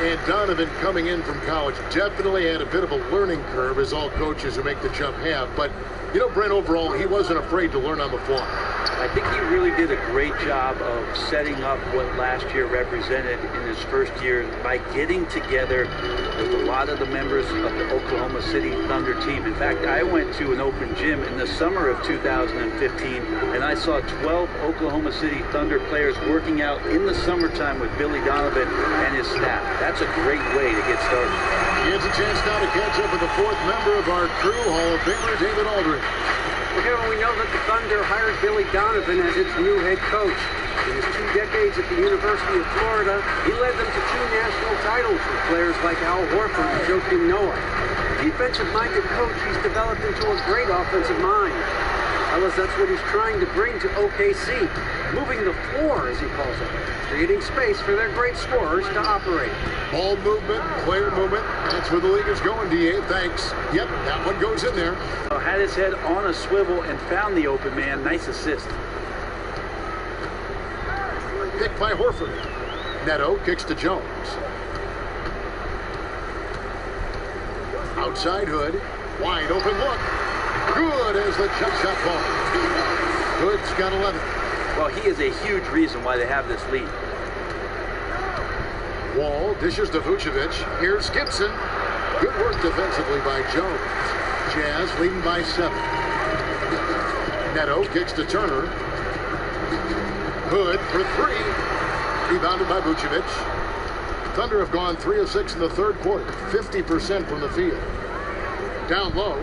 And Donovan, coming in from college, definitely had a bit of a learning curve, as all coaches who make the jump have. But, you know, Brent, overall, he wasn't afraid to learn on the fly. I think he really did a great job of setting up what last year represented in his first year by getting together with a lot of the members of the Oklahoma City Thunder team. In fact, I went to an open gym in the summer of 2015, and I saw 12 Oklahoma City Thunder players working out in the summertime with Billy Donovan and his staff. That's a great way to get started. He has a chance now to catch up with the 4th member of our crew, Hall of Famer David Aldridge. Well, Kevin, we know that the Thunder hired Billy Donovan as its new head coach. In his 2 decades at the University of Florida, he led them to 2 national titles with players like Al Horford and Joakim Noah. Defensive-minded coach, he's developed into a great offensive mind. Fellas, that's what he's trying to bring to OKC. Moving the floor, as he calls it. Creating space for their great scorers to operate. Ball movement, player movement. That's where the league is going, DA. Thanks. Yep, that one goes in there. Had his head on a swivel and found the open man. Nice assist. Picked by Horford. Neto kicks to Jones. Outside Hood. Wide open look. Good as the jump shot ball. Hood's got 11. Well, he is a huge reason why they have this lead. Wall dishes to Vucevic. Here's Gibson. Good work defensively by Jones. Jazz leading by 7. Neto kicks to Turner. Hood for 3. Rebounded by Vucevic. Thunder have gone 3 of 6 in the third quarter. 50% from the field. Down low.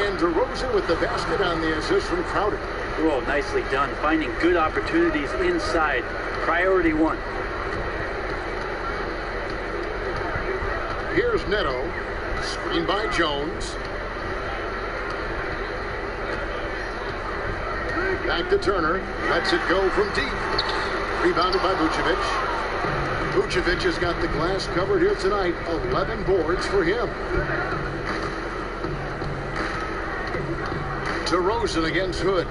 And DeRozan with the basket on the assist from Crowder. Oh, nicely done. Finding good opportunities inside. Priority one. Here's Neto. Screen by Jones. Back to Turner. Lets it go from deep. Rebounded by Vucevic. Vucevic has got the glass covered here tonight. 11 boards for him. DeRozan against Hood.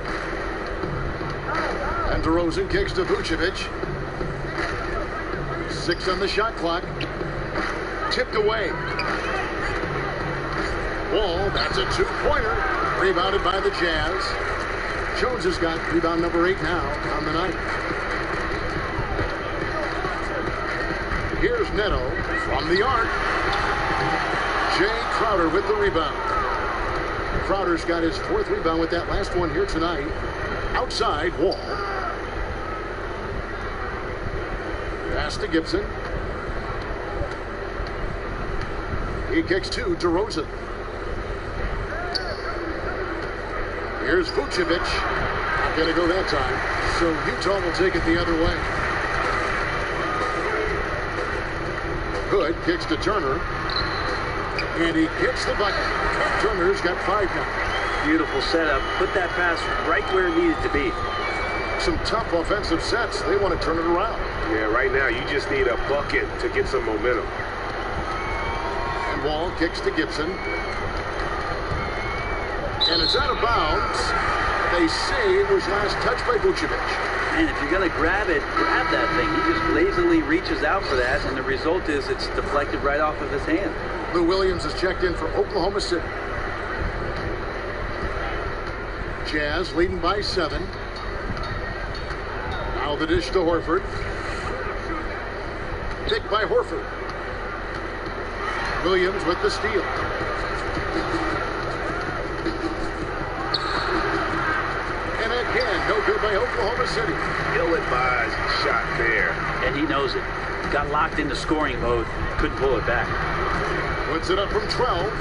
And DeRozan kicks to Vucevic. 6 on the shot clock. Tipped away. Wall, that's a two-pointer. Rebounded by the Jazz. Jones has got rebound number 8 now on the night. Here's Neto from the arc. Jay Crowder with the rebound. Crowder's got his 4th rebound with that last one here tonight. Outside, Wall. Pass to Gibson. He kicks to DeRozan. Here's Vucevic. Not going to go that time. So Utah will take it the other way. Hood kicks to Turner. And he kicks the bucket. Turner's got 5 now. Beautiful setup. Put that pass right where it needed to be. Some tough offensive sets. They want to turn it around. Yeah, right now you just need a bucket to get some momentum. And Wall kicks to Gibson. And it's out of bounds. They say it was last touched by Vucevic. And if you're going to grab it, grab that thing. He just lazily reaches out for that, and the result is it's deflected right off of his hand. Lou Williams is checked in for Oklahoma City. Jazz leading by 7. Now the dish to Horford. Picked by Horford. Williams with the steal. And again, no good by Oklahoma City. Ill-advised shot there. And he knows it. Got locked into scoring mode. Couldn't pull it back. Puts it up from 12.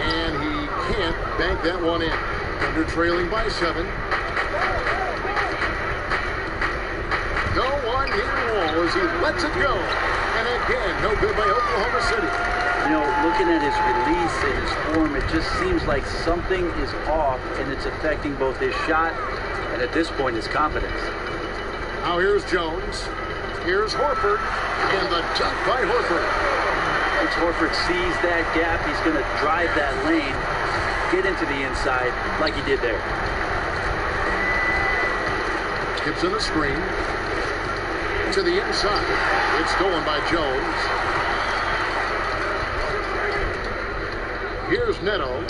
And he can't bank that one in. Thunder trailing by 7. No one near Wall as he lets it go. And again, no good by Oklahoma City. You know, looking at his release and his form, it just seems like something is off, and it's affecting both his shot and, at this point, his confidence. Now here's Jones. Here's Horford. And the dunk by Horford. Once Horford sees that gap, he's going to drive that lane, get into the inside like he did there. Gibson a screen. To the inside. It's stolen by Jones. Here's Neto.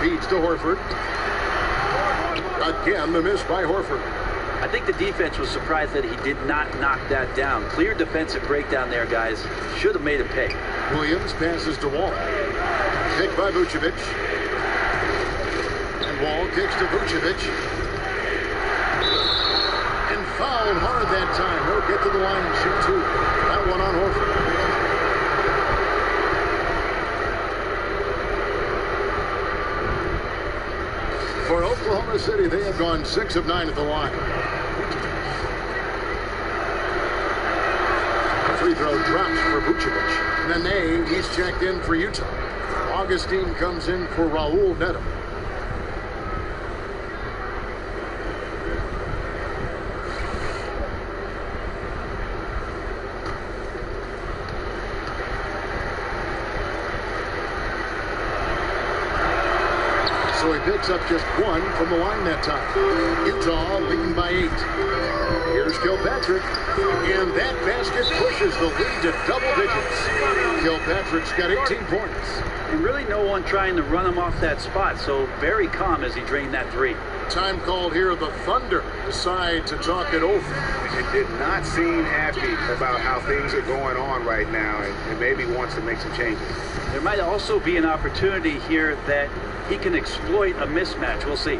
Feeds to Horford. Again, the miss by Horford. I think the defense was surprised that he did not knock that down. Clear defensive breakdown there, guys. Should have made him pay. Williams passes to Wall. Kick by Vucevic. And Wall kicks to Vucevic. And fouled hard that time. He'll get to the line and shoot 2. That one on Horford. For Oklahoma City, they have gone 6 of 9 at the line. Free throw drops for Vucevic. Nene, he's checked in for Utah. Augustine comes in for Raul Neto. So he picks up just 1 from the line that time. Utah leading by 8. Here's Kilpatrick. And that basket pushes the lead to double digits. Kilpatrick's got 18 points. And really no one trying to run him off that spot, so very calm as he drained that 3. Time called here. The Thunder decide to talk it over. It did not seem happy about how things are going on right now, and maybe wants to make some changes. There might also be an opportunity here that he can exploit a mismatch. We'll see.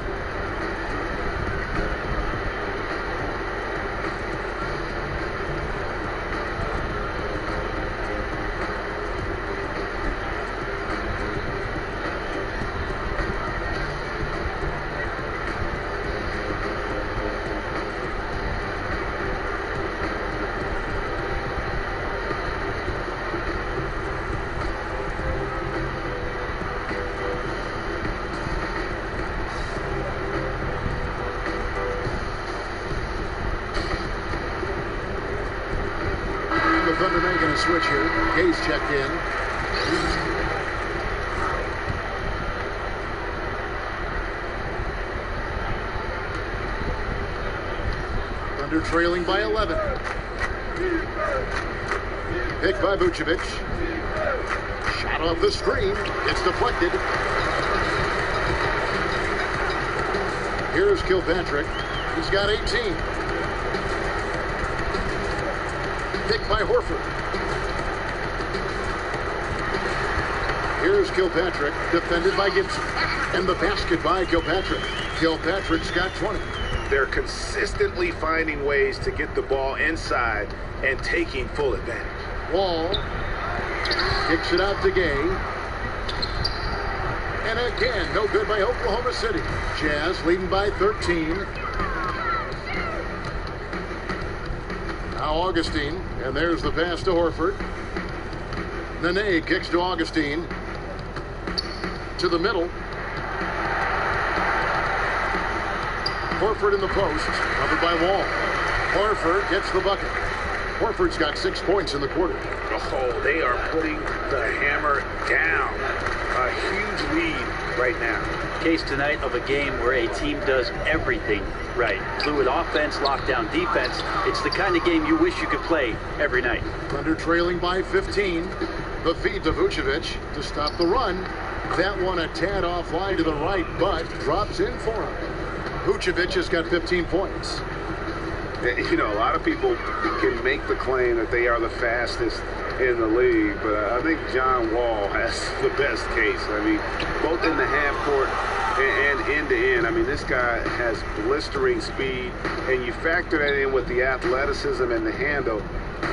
the Thunder making a switch here. Gay's checked in. Thunder trailing by 11. Picked by Vucevic. Shot off the screen. It's deflected. Here's Kilpatrick. He's got 18. Picked by Horford. Here's Kilpatrick, defended by Gibson. And the basket by Kilpatrick. Kilpatrick's got 20. They're consistently finding ways to get the ball inside and taking full advantage. Wall kicks it out to Gay. And again, no good by Oklahoma City. Jazz leading by 13. Now Augustine, and there's the pass to Horford. Nene kicks to Augustine. To the middle. Horford in the post, covered by Wall. Horford gets the bucket. Horford's got 6 points in the quarter. Oh, they are putting the hammer down. A huge lead right now. Case tonight of a game where a team does everything right. Fluid offense, lockdown defense. It's the kind of game you wish you could play every night. Thunder trailing by 15. The feed to Vucevic to stop the run. That one a tad offline to the right, but drops in for him. Vucevic has got 15 points. You know, a lot of people can make the claim that they are the fastest in the league, but I think John Wall has the best case. I mean, both in the half court and end to end. I mean, this guy has blistering speed, and you factor that in with the athleticism and the handle.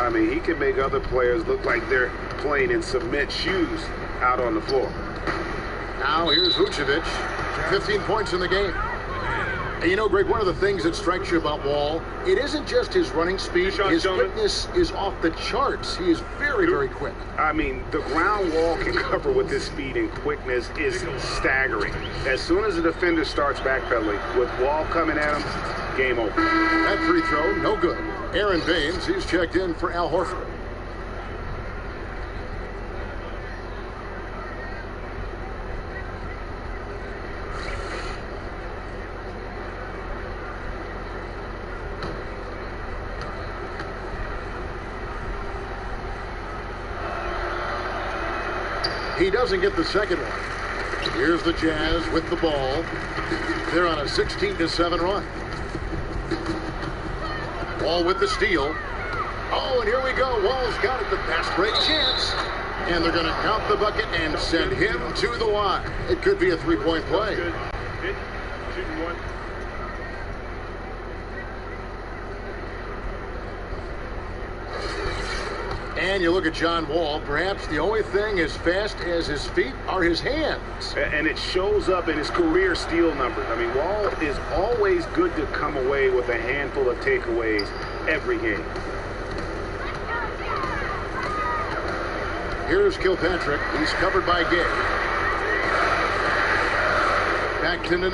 I mean, he can make other players look like they're playing in cement shoes out on the floor. Now here's Vucevic, 15 points in the game. And you know, Greg, one of the things that strikes you about Wall, it isn't just his running speed. His quickness is off the charts. He is very, very quick. I mean, the ground Wall can cover with his speed and quickness is staggering. As soon as the defender starts backpedaling, with Wall coming at him, game over. That free throw, no good. Aaron Baines, he's checked in for Al Horford. He doesn't get the second one. Here's the Jazz with the ball. They're on a 16-7 run. Wall with the steal. Oh, and here we go. Wall's got it. The best great chance. And they're going to count the bucket and send him to the line. It could be a three-point play. Shooting one. And you look at John Wall, perhaps the only thing as fast as his feet are his hands. And it shows up in his career steal numbers. I mean, Wall is always good to come away with a handful of takeaways every game. Here's Kilpatrick. He's covered by Gay. Back to Nene.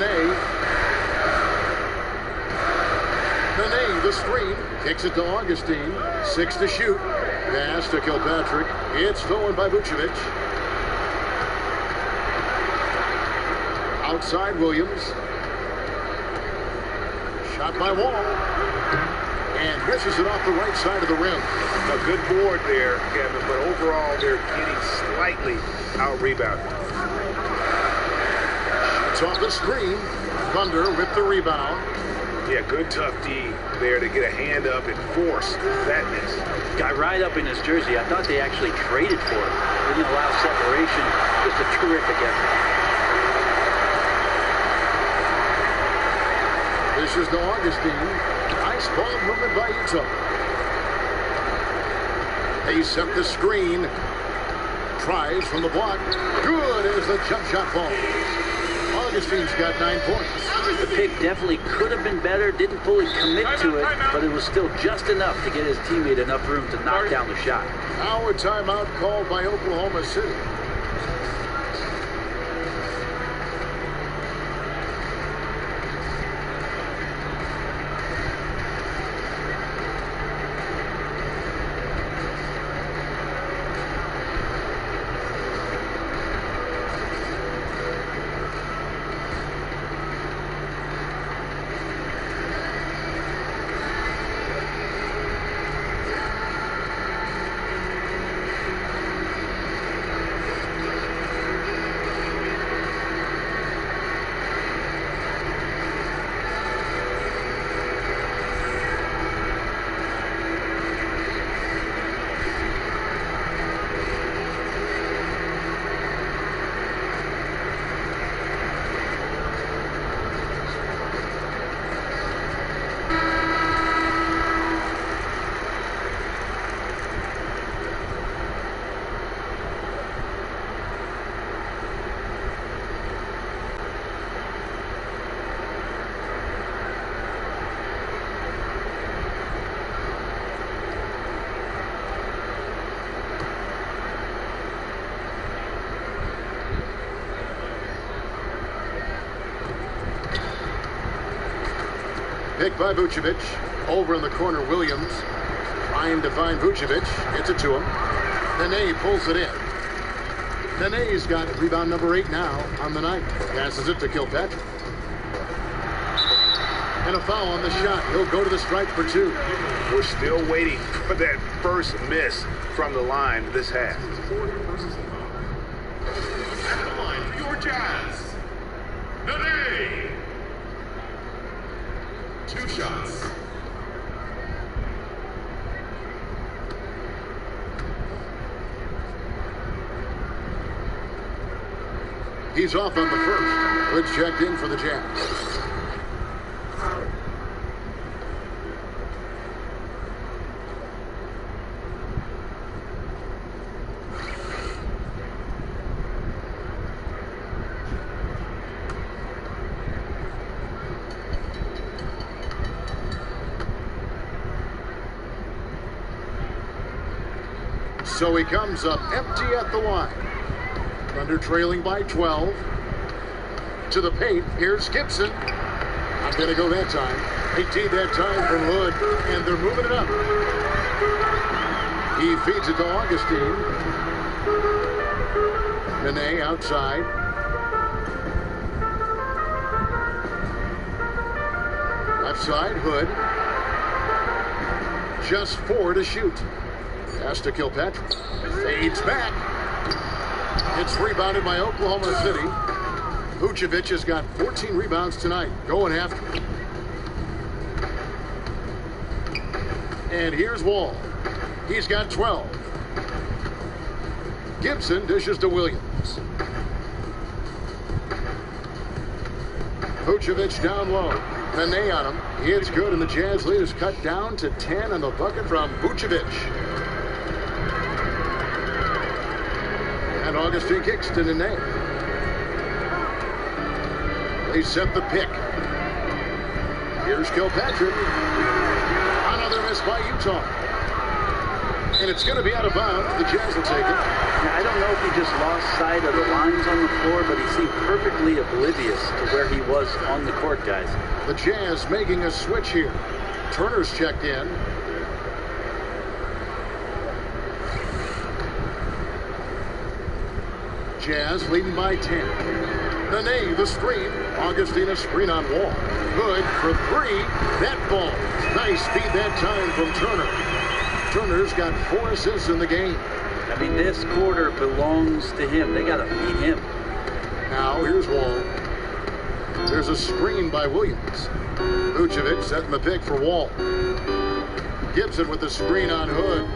Nene, the screen. Kicks it to Augustine. 6 to shoot. Pass to Kilpatrick. It's stolen by Vucevic. Outside Williams. Shot by Wall. And misses it off the right side of the rim. A good board there, Kevin, but overall they're getting slightly out-rebounded. It's off the screen. Thunder with the rebound. Yeah, good tough D there to get a hand up and force that miss. Got right up in his jersey. I thought they actually traded for it. They didn't allow separation. Just a terrific effort. This is to Augustine. Nice ball movement by Utah. They set the screen. Tries from the block. Good as the jump shot falls. Augustine's got 9 points. The pick definitely could have been better. Didn't fully commit to it, but it was still just enough to get his teammate enough room to knock down the shot. Now a timeout called by Oklahoma City. pick by Vucevic. Over in the corner, Williams trying to find Vucevic. Gets it to him. Nene pulls it in. Nene's got rebound number 8 now on the night. Passes it to Kilpatrick. And a foul on the shot. He'll go to the stripe for 2. We're still waiting for that first miss from the line this half. At the line for your Jazz, Nene. 2 shots. He's off on the first. Woods checked in for the Jazz. So he comes up empty at the line. Thunder trailing by 12. To the paint. Here's Gibson. Not going to go that time. 18 that time from Hood. And they're moving it up. He feeds it to Augustine. Nene outside. Left side, Hood. Just 4 to shoot. Pass to Kilpatrick. Fades back. It's rebounded by Oklahoma City. Vucevic has got 14 rebounds tonight. Going after it. And here's Wall. He's got 12. Gibson dishes to Williams. Vucevic down low. Nene on him. It's good, and the Jazz lead is cut down to 10 on the bucket from Vucevic. And Augustine kicks to Nene. They set the pick. Here's Kilpatrick. Another miss by Utah. And it's going to be out of bounds. The Jazz will take it. I don't know if he just lost sight of the lines on the floor, but he seemed perfectly oblivious to where he was on the court, guys. The Jazz making a switch here. Turner's checked in. Jazz leading by 10. Nene, the screen. Augustine, a screen on Wall. Good for 3. That ball. Nice feed that time from Turner. Turner's got 4 assists in the game. I mean, this quarter belongs to him. They got to feed him. Now, here's Wall. There's a screen by Williams. Vucevic setting the pick for Wall. Gibson with the screen on Hood.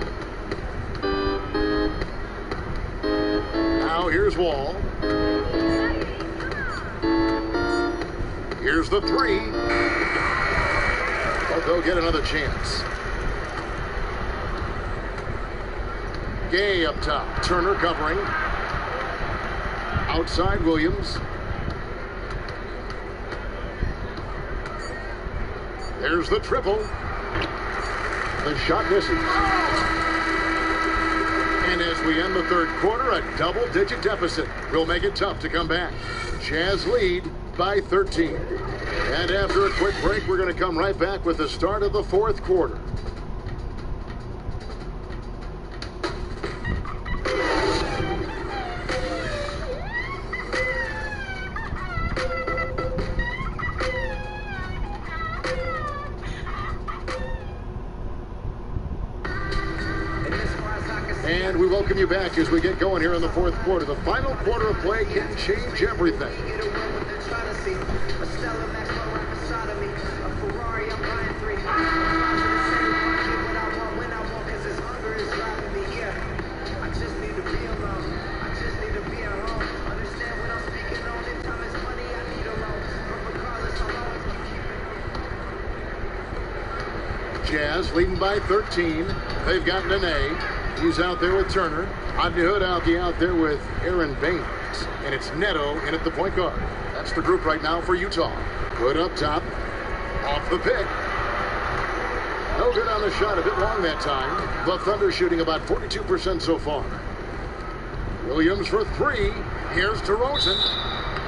Now, here's Wall. Here's the 3. But they'll get another chance. Gay up top. Turner covering. Outside Williams. There's the triple. The shot misses. And as we end the third quarter, a double-digit deficit will make it tough to come back. Jazz lead by 13. And after a quick break, we're going to come right back with the start of the fourth quarter. And we welcome you back as we get going here in the fourth quarter. The final quarter of play can change everything. Jazz leading by 13. They've got Nene. He's out there with Turner. Rodney Hood out there with Aaron Baines. And it's Neto in at the point guard. That's the group right now for Utah. Hood up top. Off the pick. No good on the shot. A bit long that time. The Thunder shooting about 42% so far. Williams for 3. Here's DeRozan.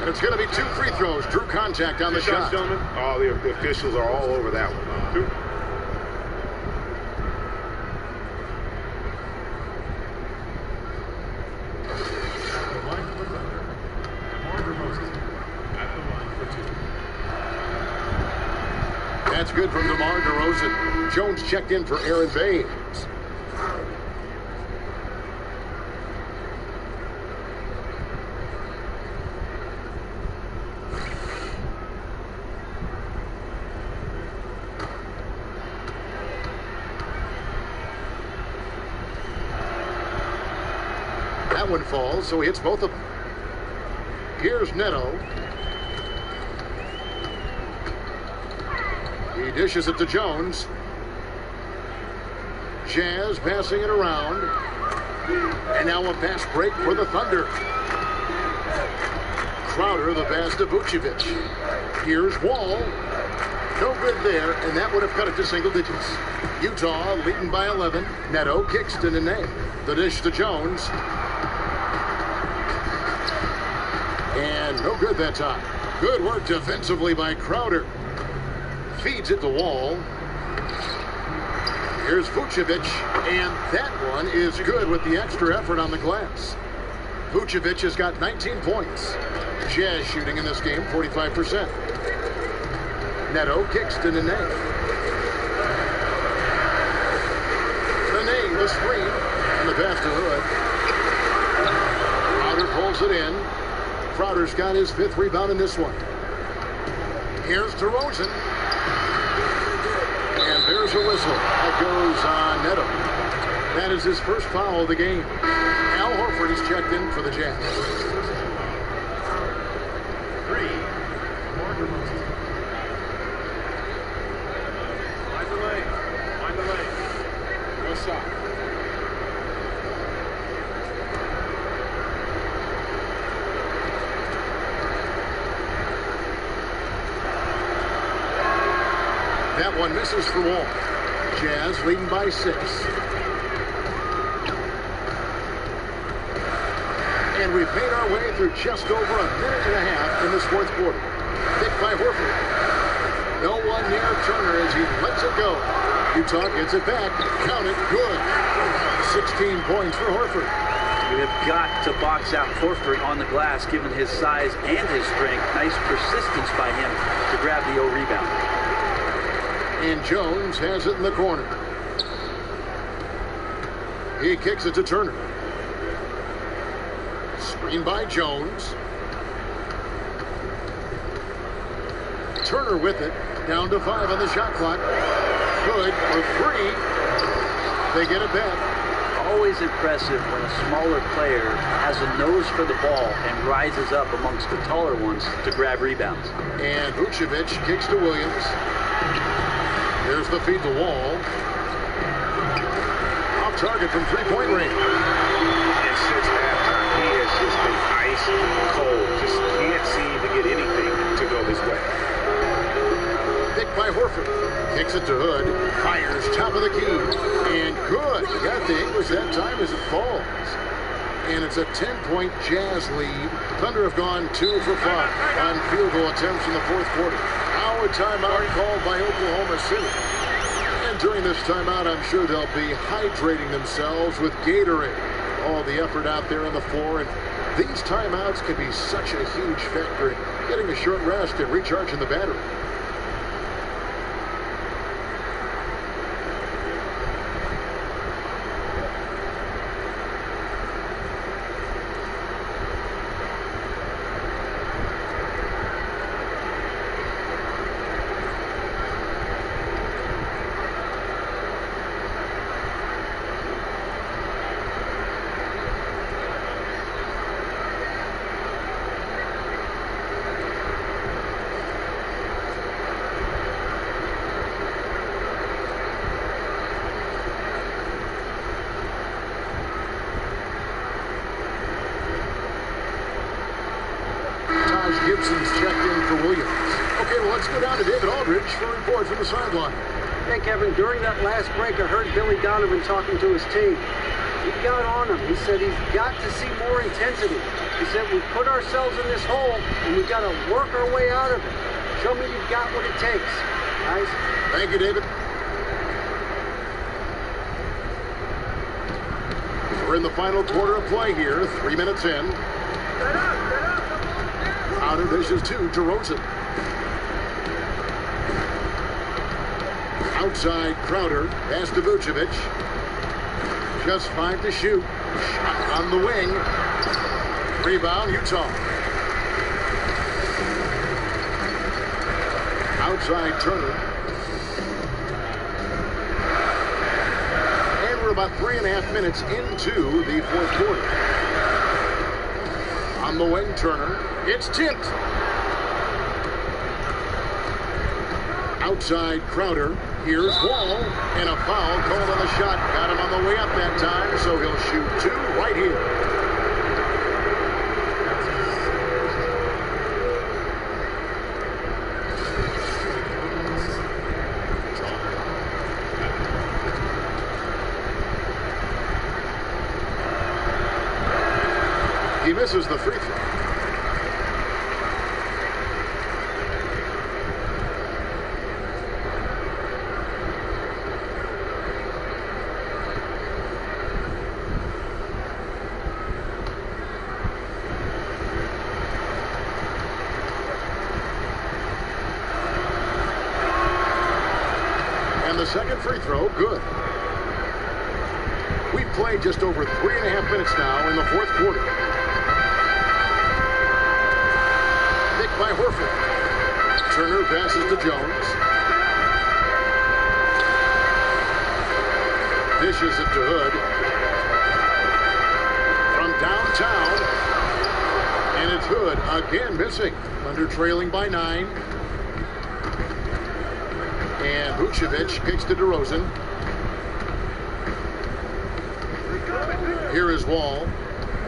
And it's going to be 2 free throws. Drew contact on the shot. Gentlemen. Oh, the officials are all over that one. 2. That's good from DeMar DeRozan. Jones checked in for Aaron Baines. That one falls, so he hits both of them. Here's Neto. He dishes it to Jones. Jazz passing it around. And now a fast break for the Thunder. Crowder the pass to Vucevic. Here's Wall. No good there, and that would have cut it to single digits. Utah leading by 11. Neto kicks to Nene. The dish to Jones. And no good that time. Good work defensively by Crowder. Feeds it to Wall. Here's Vucevic, and that one is good with the extra effort on the glass. Vucevic has got 19 points. Jazz shooting in this game, 45%. Neto kicks to Nene. Nene, the screen, and the pass to Hood. Crowder pulls it in. Crowder's got his 5th rebound in this one. Here's DeRozan. And there's a whistle. That goes on Neto. That is his first foul of the game. Al Horford is checked in for the Jazz. 3. Find the lane. No shot. That one misses for Wall. Jazz leading by 6. And we've made our way through just over a minute and a half in this 4th quarter. Picked by Horford. No one near Turner as he lets it go. Utah gets it back. Count it. Good. 16 points for Horford. You have got to box out Horford on the glass given his size and his strength. Nice persistence by him to grab the rebound. And Jones has it in the corner. He kicks it to Turner. Screen by Jones. Turner with it. Down to 5 on the shot clock. Good for 3. They get it back. Always impressive when a smaller player has a nose for the ball and rises up amongst the taller ones to grab rebounds. And Vucevic kicks to Williams. There's the feed to Wall. Off target from 3-point range. And since halftime, he has just been ice cold. Just can't seem to get anything to go his way. Picked by Horford. Kicks it to Hood. Fires top of the key. And good. Got the English that time as it falls. And it's a 10-point Jazz lead. Thunder have gone 2 for 5 on field goal attempts in the 4th quarter. Now a timeout called by Oklahoma City. And during this timeout, I'm sure they'll be hydrating themselves with Gatorade. All the effort out there on the floor. And these timeouts can be such a huge factor in getting a short rest and recharging the battery. Gibson's checked in for Williams. Okay, well, let's go down to David Aldridge for a report from the sideline. Hey, Kevin, during that last break, I heard Billy Donovan talking to his team. He got on him. He said he's got to see more intensity. He said we put ourselves in this hole and we've got to work our way out of it. Show me you've got what it takes, guys. Thank you, David. We're in the final quarter of play here, 3 minutes in. Crowder dishes to DeRozan. Outside Crowder, pass to Vucevic. Just 5 to shoot. Shot on the wing. Rebound, Utah. Outside Turner. And we're about 3.5 minutes into the fourth quarter. On the wing, Turner. It's tipped. Outside Crowder. Here's Wall. And a foul called on the shot. Got him on the way up that time, so he'll shoot 2 right here. He misses the free throw. And the second free throw, good. We've played just over 3.5 minutes now in the fourth quarter. By Horford. Turner passes to Jones. Dishes it to Hood. From downtown. And it's Hood again missing. Thunder trailing by 9. And Vucevic kicks to DeRozan. Here is Wall.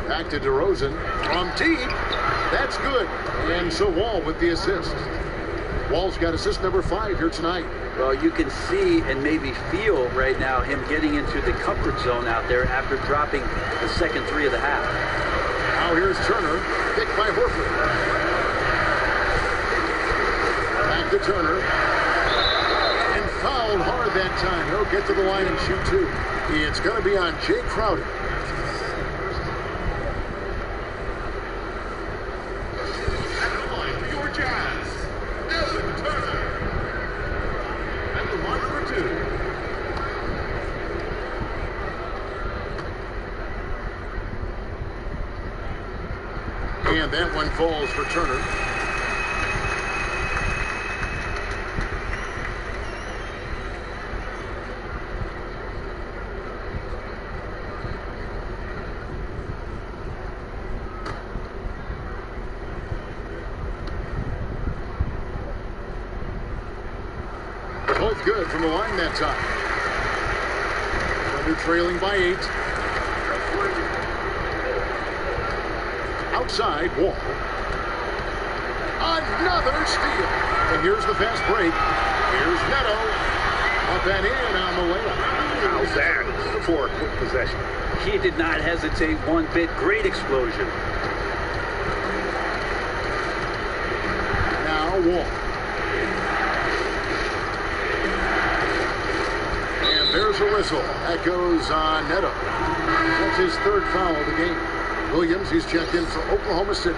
Back to DeRozan. From deep. That's good. And so Wall with the assist. Wall's got assist number 5 here tonight. Well, you can see and maybe feel right now him getting into the comfort zone out there after dropping the second 3 of the half. Now here's Turner, picked by Horford. Back to Turner. And fouled hard that time. He'll get to the line and shoot 2. It's going to be on Jay Crowder. And that one falls for Turner. Both good from the line that time. Thunder trailing by 8. Outside, Wall. Another steal. And here's the fast break. Here's Neto. Up and in on the layup. How's that for a quick possession? He did not hesitate one bit. Great explosion. Now Wall. And there's a whistle. That goes on Neto. That's his 3rd foul of the game. Williams, he's checked in for Oklahoma City.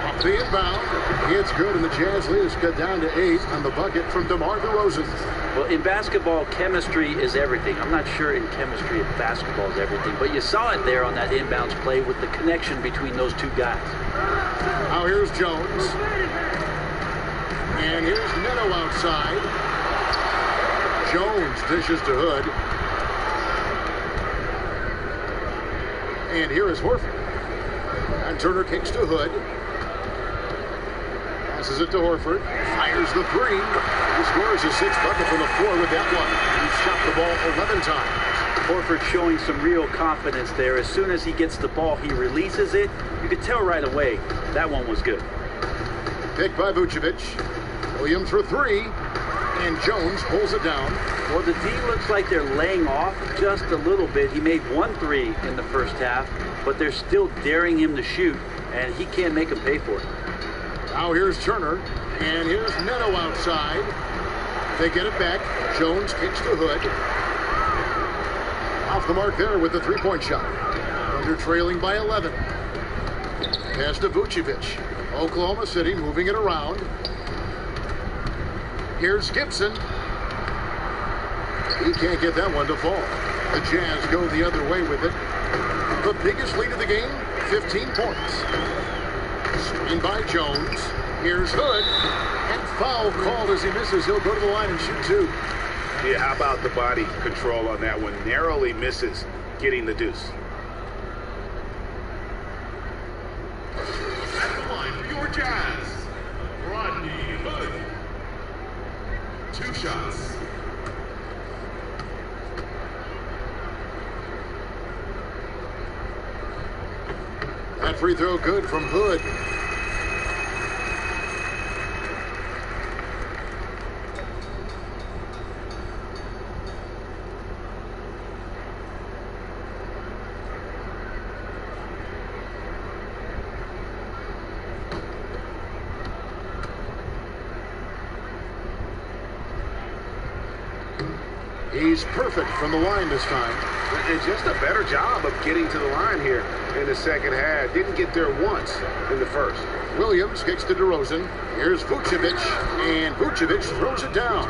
Off the inbound. It's good, and the Jazz leaders cut down to 8 on the bucket from DeMar DeRozan. Well, in basketball, chemistry is everything. I'm not sure in chemistry if basketball is everything, but you saw it there on that inbounds play with the connection between those 2 guys. Now here's Jones. And here's Neto outside. Jones dishes to Hood. And here is Horford. And Turner kicks to Hood. Passes it to Horford. Fires the 3. He scores his 6th bucket from the floor with that one. He's shot the ball 11 times. Horford showing some real confidence there. As soon as he gets the ball, he releases it. You could tell right away that one was good. Picked by Vucevic. Williams for three. And Jones pulls it down. Well, the D looks like they're laying off just a little bit. He made 1 3 in the first half, but they're still daring him to shoot, and he can't make him pay for it. Now here's Turner, and here's Neto outside. They get it back. Jones kicks to Hood. Off the mark there with the three-point shot. Thunder trailing by 11. Pass to Vucevic. Oklahoma City moving it around. Here's Gibson. He can't get that one to fall. The Jazz go the other way with it. The biggest lead of the game, 15 points. Screen by Jones. Here's Hood. And foul called as he misses. He'll go to the line and shoot two. Yeah, how about the body control on that one? Narrowly misses getting the deuce. At the line for your Jazz, Rodney Hood. 2 shots. That free throw good from Hood. He's perfect from the line this time. And just a better job of getting to the line here in the second half. Didn't get there once in the first. Williams kicks to DeRozan. Here's Vucevic, and Vucevic throws it down.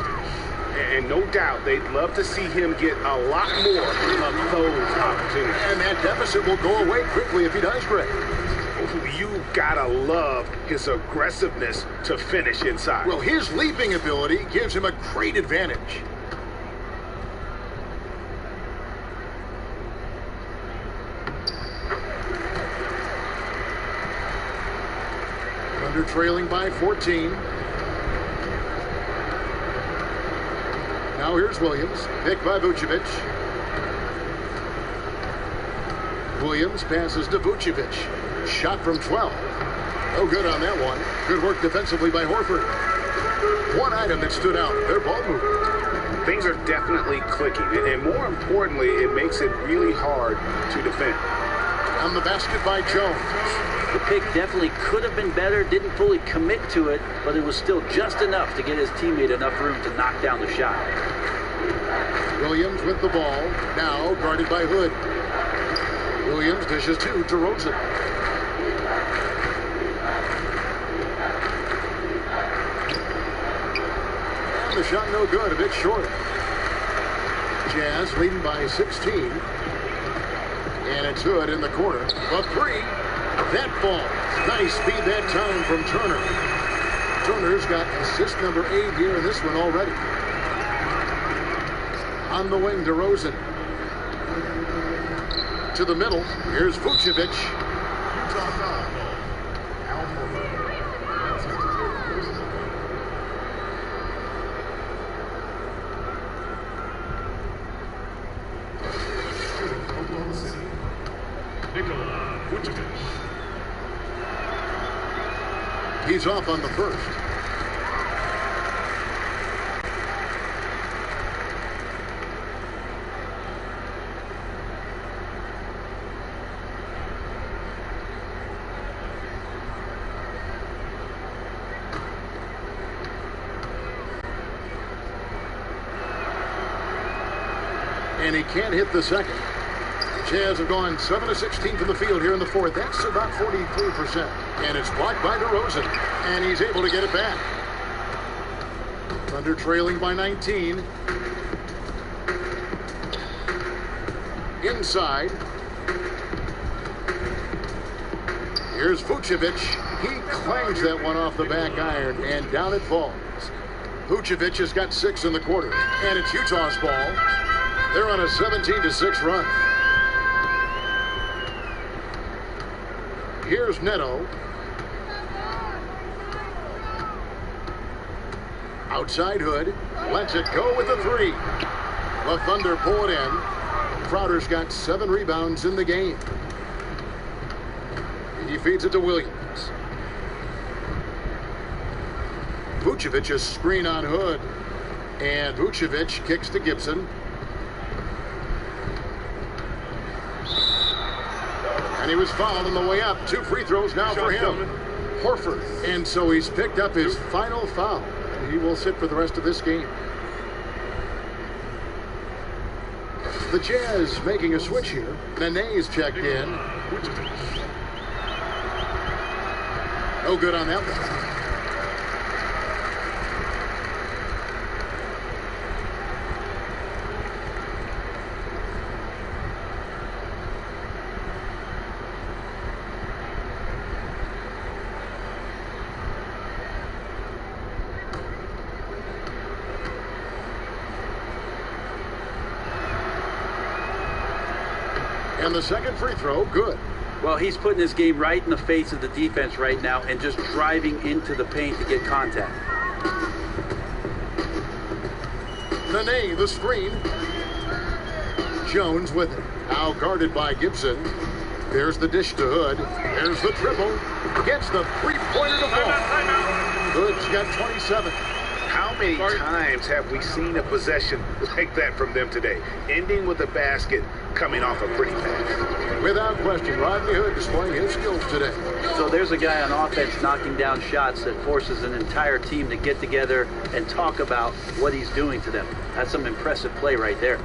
And no doubt they'd love to see him get a lot more of those opportunities. And that deficit will go away quickly if he does, Greg. You gotta love his aggressiveness to finish inside. Well, his leaping ability gives him a great advantage. Thunder trailing by 14. Now here's Williams, picked by Vucevic. Williams passes to Vucevic. Shot from 12. No good on that one. Good work defensively by Horford. One item that stood out, their ball movement. Things are definitely clicking, and more importantly, it makes it really hard to defend. On the basket by Jones. The pick definitely could have been better, didn't fully commit to it, but it was still just enough to get his teammate enough room to knock down the shot. Williams with the ball, now guarded by Hood. Williams dishes to DeRozan. And the shot no good, a bit short. Jazz leading by 16. And it's Hood in the corner. A three. That ball. Nice speed that time from Turner. Turner's got assist number 8 here in this one already. On the wing, DeRozan. To the middle. Here's Vucevic. Utah foul call. Al Horford. Oklahoma City. Nikola Vucevic. He's off on the first. And he can't hit the second. Jazz have gone 7 of 16 from the field here in the fourth. That's about 43%. And it's blocked by DeRozan. And he's able to get it back. Thunder trailing by 19. Inside. Here's Vucevic. He clangs that one off the back iron, and down it falls. Vucevic has got 6 in the quarter. And it's Utah's ball. They're on a 17-6 run. Here's Neto. Outside Hood. Lets it go with the 3. The Thunder pull it in. Crowder's got 7 rebounds in the game. He feeds it to Williams. Vucevic a screen on Hood. And Vucevic kicks to Gibson. And he was fouled on the way up. 2 free throws now for him. Horford. And so he's picked up his final foul. He will sit for the rest of this game. The Jazz making a switch here. Nene's checked in. No good on that one. And the second free throw, good. Well, he's putting his game right in the face of the defense right now and just driving into the paint to get contact. Nene, the screen. Jones with it. Now guarded by Gibson. There's the dish to Hood. There's the dribble. Gets the three-pointer to fall. Hood's got 27. How many times have we seen a possession like that from them today? Ending with a basket, coming off a pretty pass. Without question, Rodney Hood displaying his skills today. So there's a guy on offense knocking down shots that forces an entire team to get together and talk about what he's doing to them. That's some impressive play right there.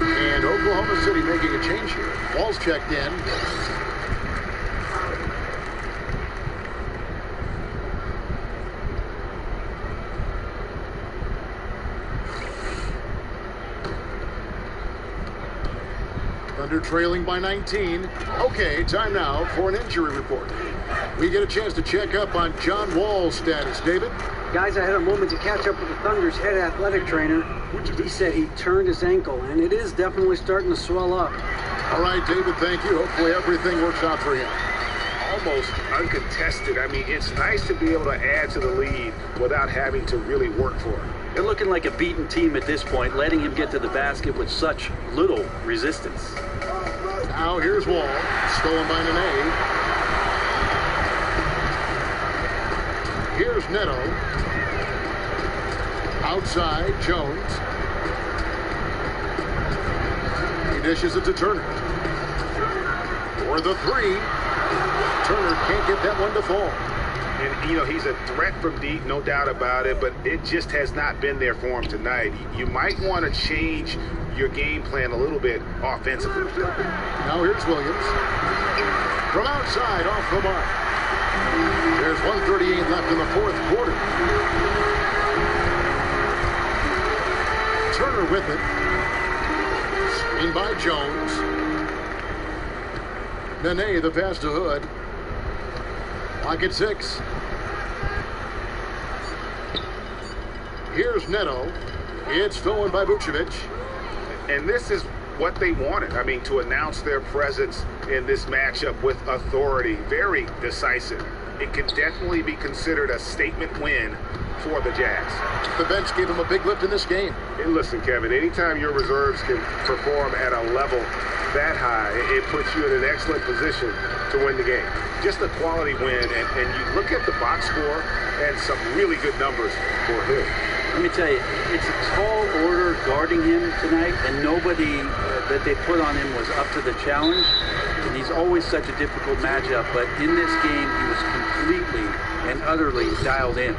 And Oklahoma City making a change here. Ball's checked in. Thunder trailing by 19. Okay, time now for an injury report. We get a chance to check up on John Wall's status. David? Guys, I had a moment to catch up with the Thunder's head athletic trainer. He said he turned his ankle, and it is definitely starting to swell up. All right, David, thank you. Hopefully everything works out for him. Almost uncontested. I mean, it's nice to be able to add to the lead without having to really work for it. They're looking like a beaten team at this point, letting him get to the basket with such little resistance. Now here's Wall, stolen by Nene. Here's Neto. Outside, Jones. He dishes it to Turner. For the three. Turner can't get that one to fall. And, you know, he's a threat from deep, no doubt about it, but it just has not been there for him tonight. You might want to change your game plan a little bit offensively. Now here's Williams. From outside, off the mark. There's 1:38 left in the fourth quarter. Turner with it. Screened by Jones. Nene, the pass to Hood. Clock at 6. Here's Neto. It's stolen by Vucevic. And this is what they wanted. I mean, to announce their presence in this matchup with authority. Very decisive. It can definitely be considered a statement win for the Jazz. The bench gave him a big lift in this game. And listen, Kevin, anytime your reserves can perform at a level that high, it puts you in an excellent position to win the game. Just a quality win, and you look at the box score and some really good numbers for him. Let me tell you, it's a tall order guarding him tonight, and nobody that they put on him was up to the challenge. And he's always such a difficult matchup, but in this game, he was completely and utterly dialed in.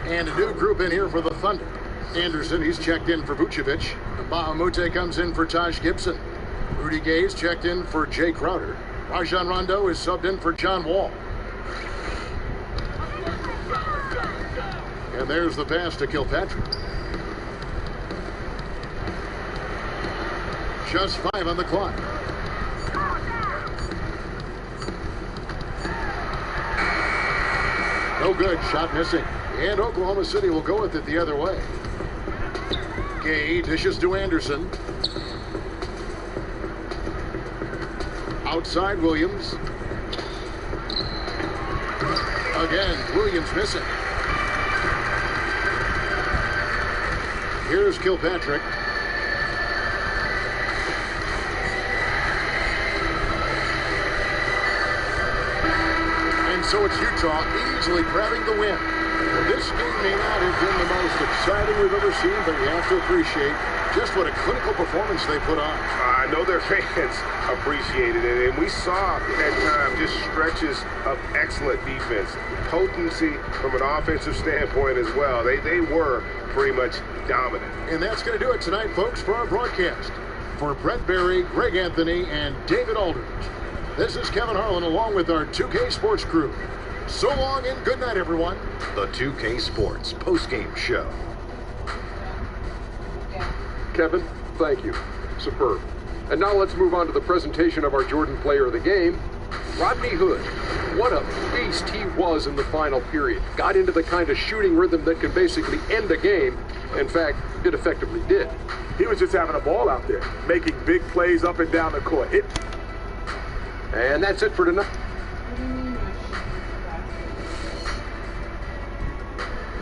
And a new group in here for the Thunder. Anderson, he's checked in for Vucevic. Bahamute comes in for Taj Gibson. Rudy Gay's checked in for Jay Crowder. Rajon Rondo is subbed in for John Wall. And there's the pass to Kilpatrick. Just 5 on the clock. No good. Shot missing. And Oklahoma City will go with it the other way. Gay dishes to Anderson. Outside Williams. Again, Williams missing. Here's Kilpatrick. And so it's Utah easily grabbing the win. This game may not have been the most exciting we've ever seen, but you have to appreciate just what a clinical performance they put on. I know their fans appreciated it, and we saw at times just stretches of excellent defense, potency from an offensive standpoint as well. They were pretty much dominant. And that's going to do it tonight, folks, for our broadcast. For Brett Berry, Greg Anthony, and David Aldridge, this is Kevin Harlan along with our 2K Sports crew. So long and good night, everyone. The 2K Sports postgame show. Kevin, thank you. Superb. And now let's move on to the presentation of our Jordan Player of the Game, Rodney Hood. What a beast he was in the final period. Got into the kind of shooting rhythm that can basically end a game. In fact, it effectively did. He was just having a ball out there, making big plays up and down the court. And that's it for tonight.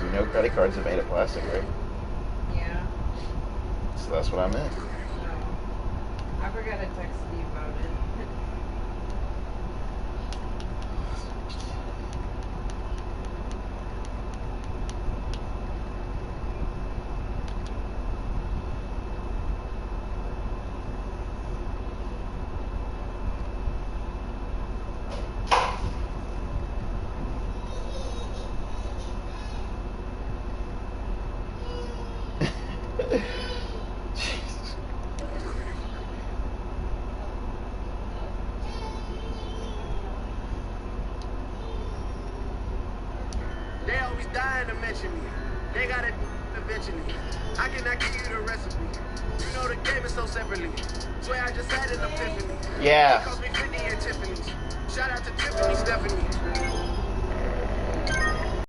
You know credit cards are made of plastic, right? Yeah. So that's what I meant. I forgot to text Steve about it. They always dying to mention me. They gotta mention me. I cannot give you the recipe. You know the game is so separately. Swear I just had an epiphany. Yeah. It cost me 50 at Tiffany's. Shout out to Tiffany Stephanie.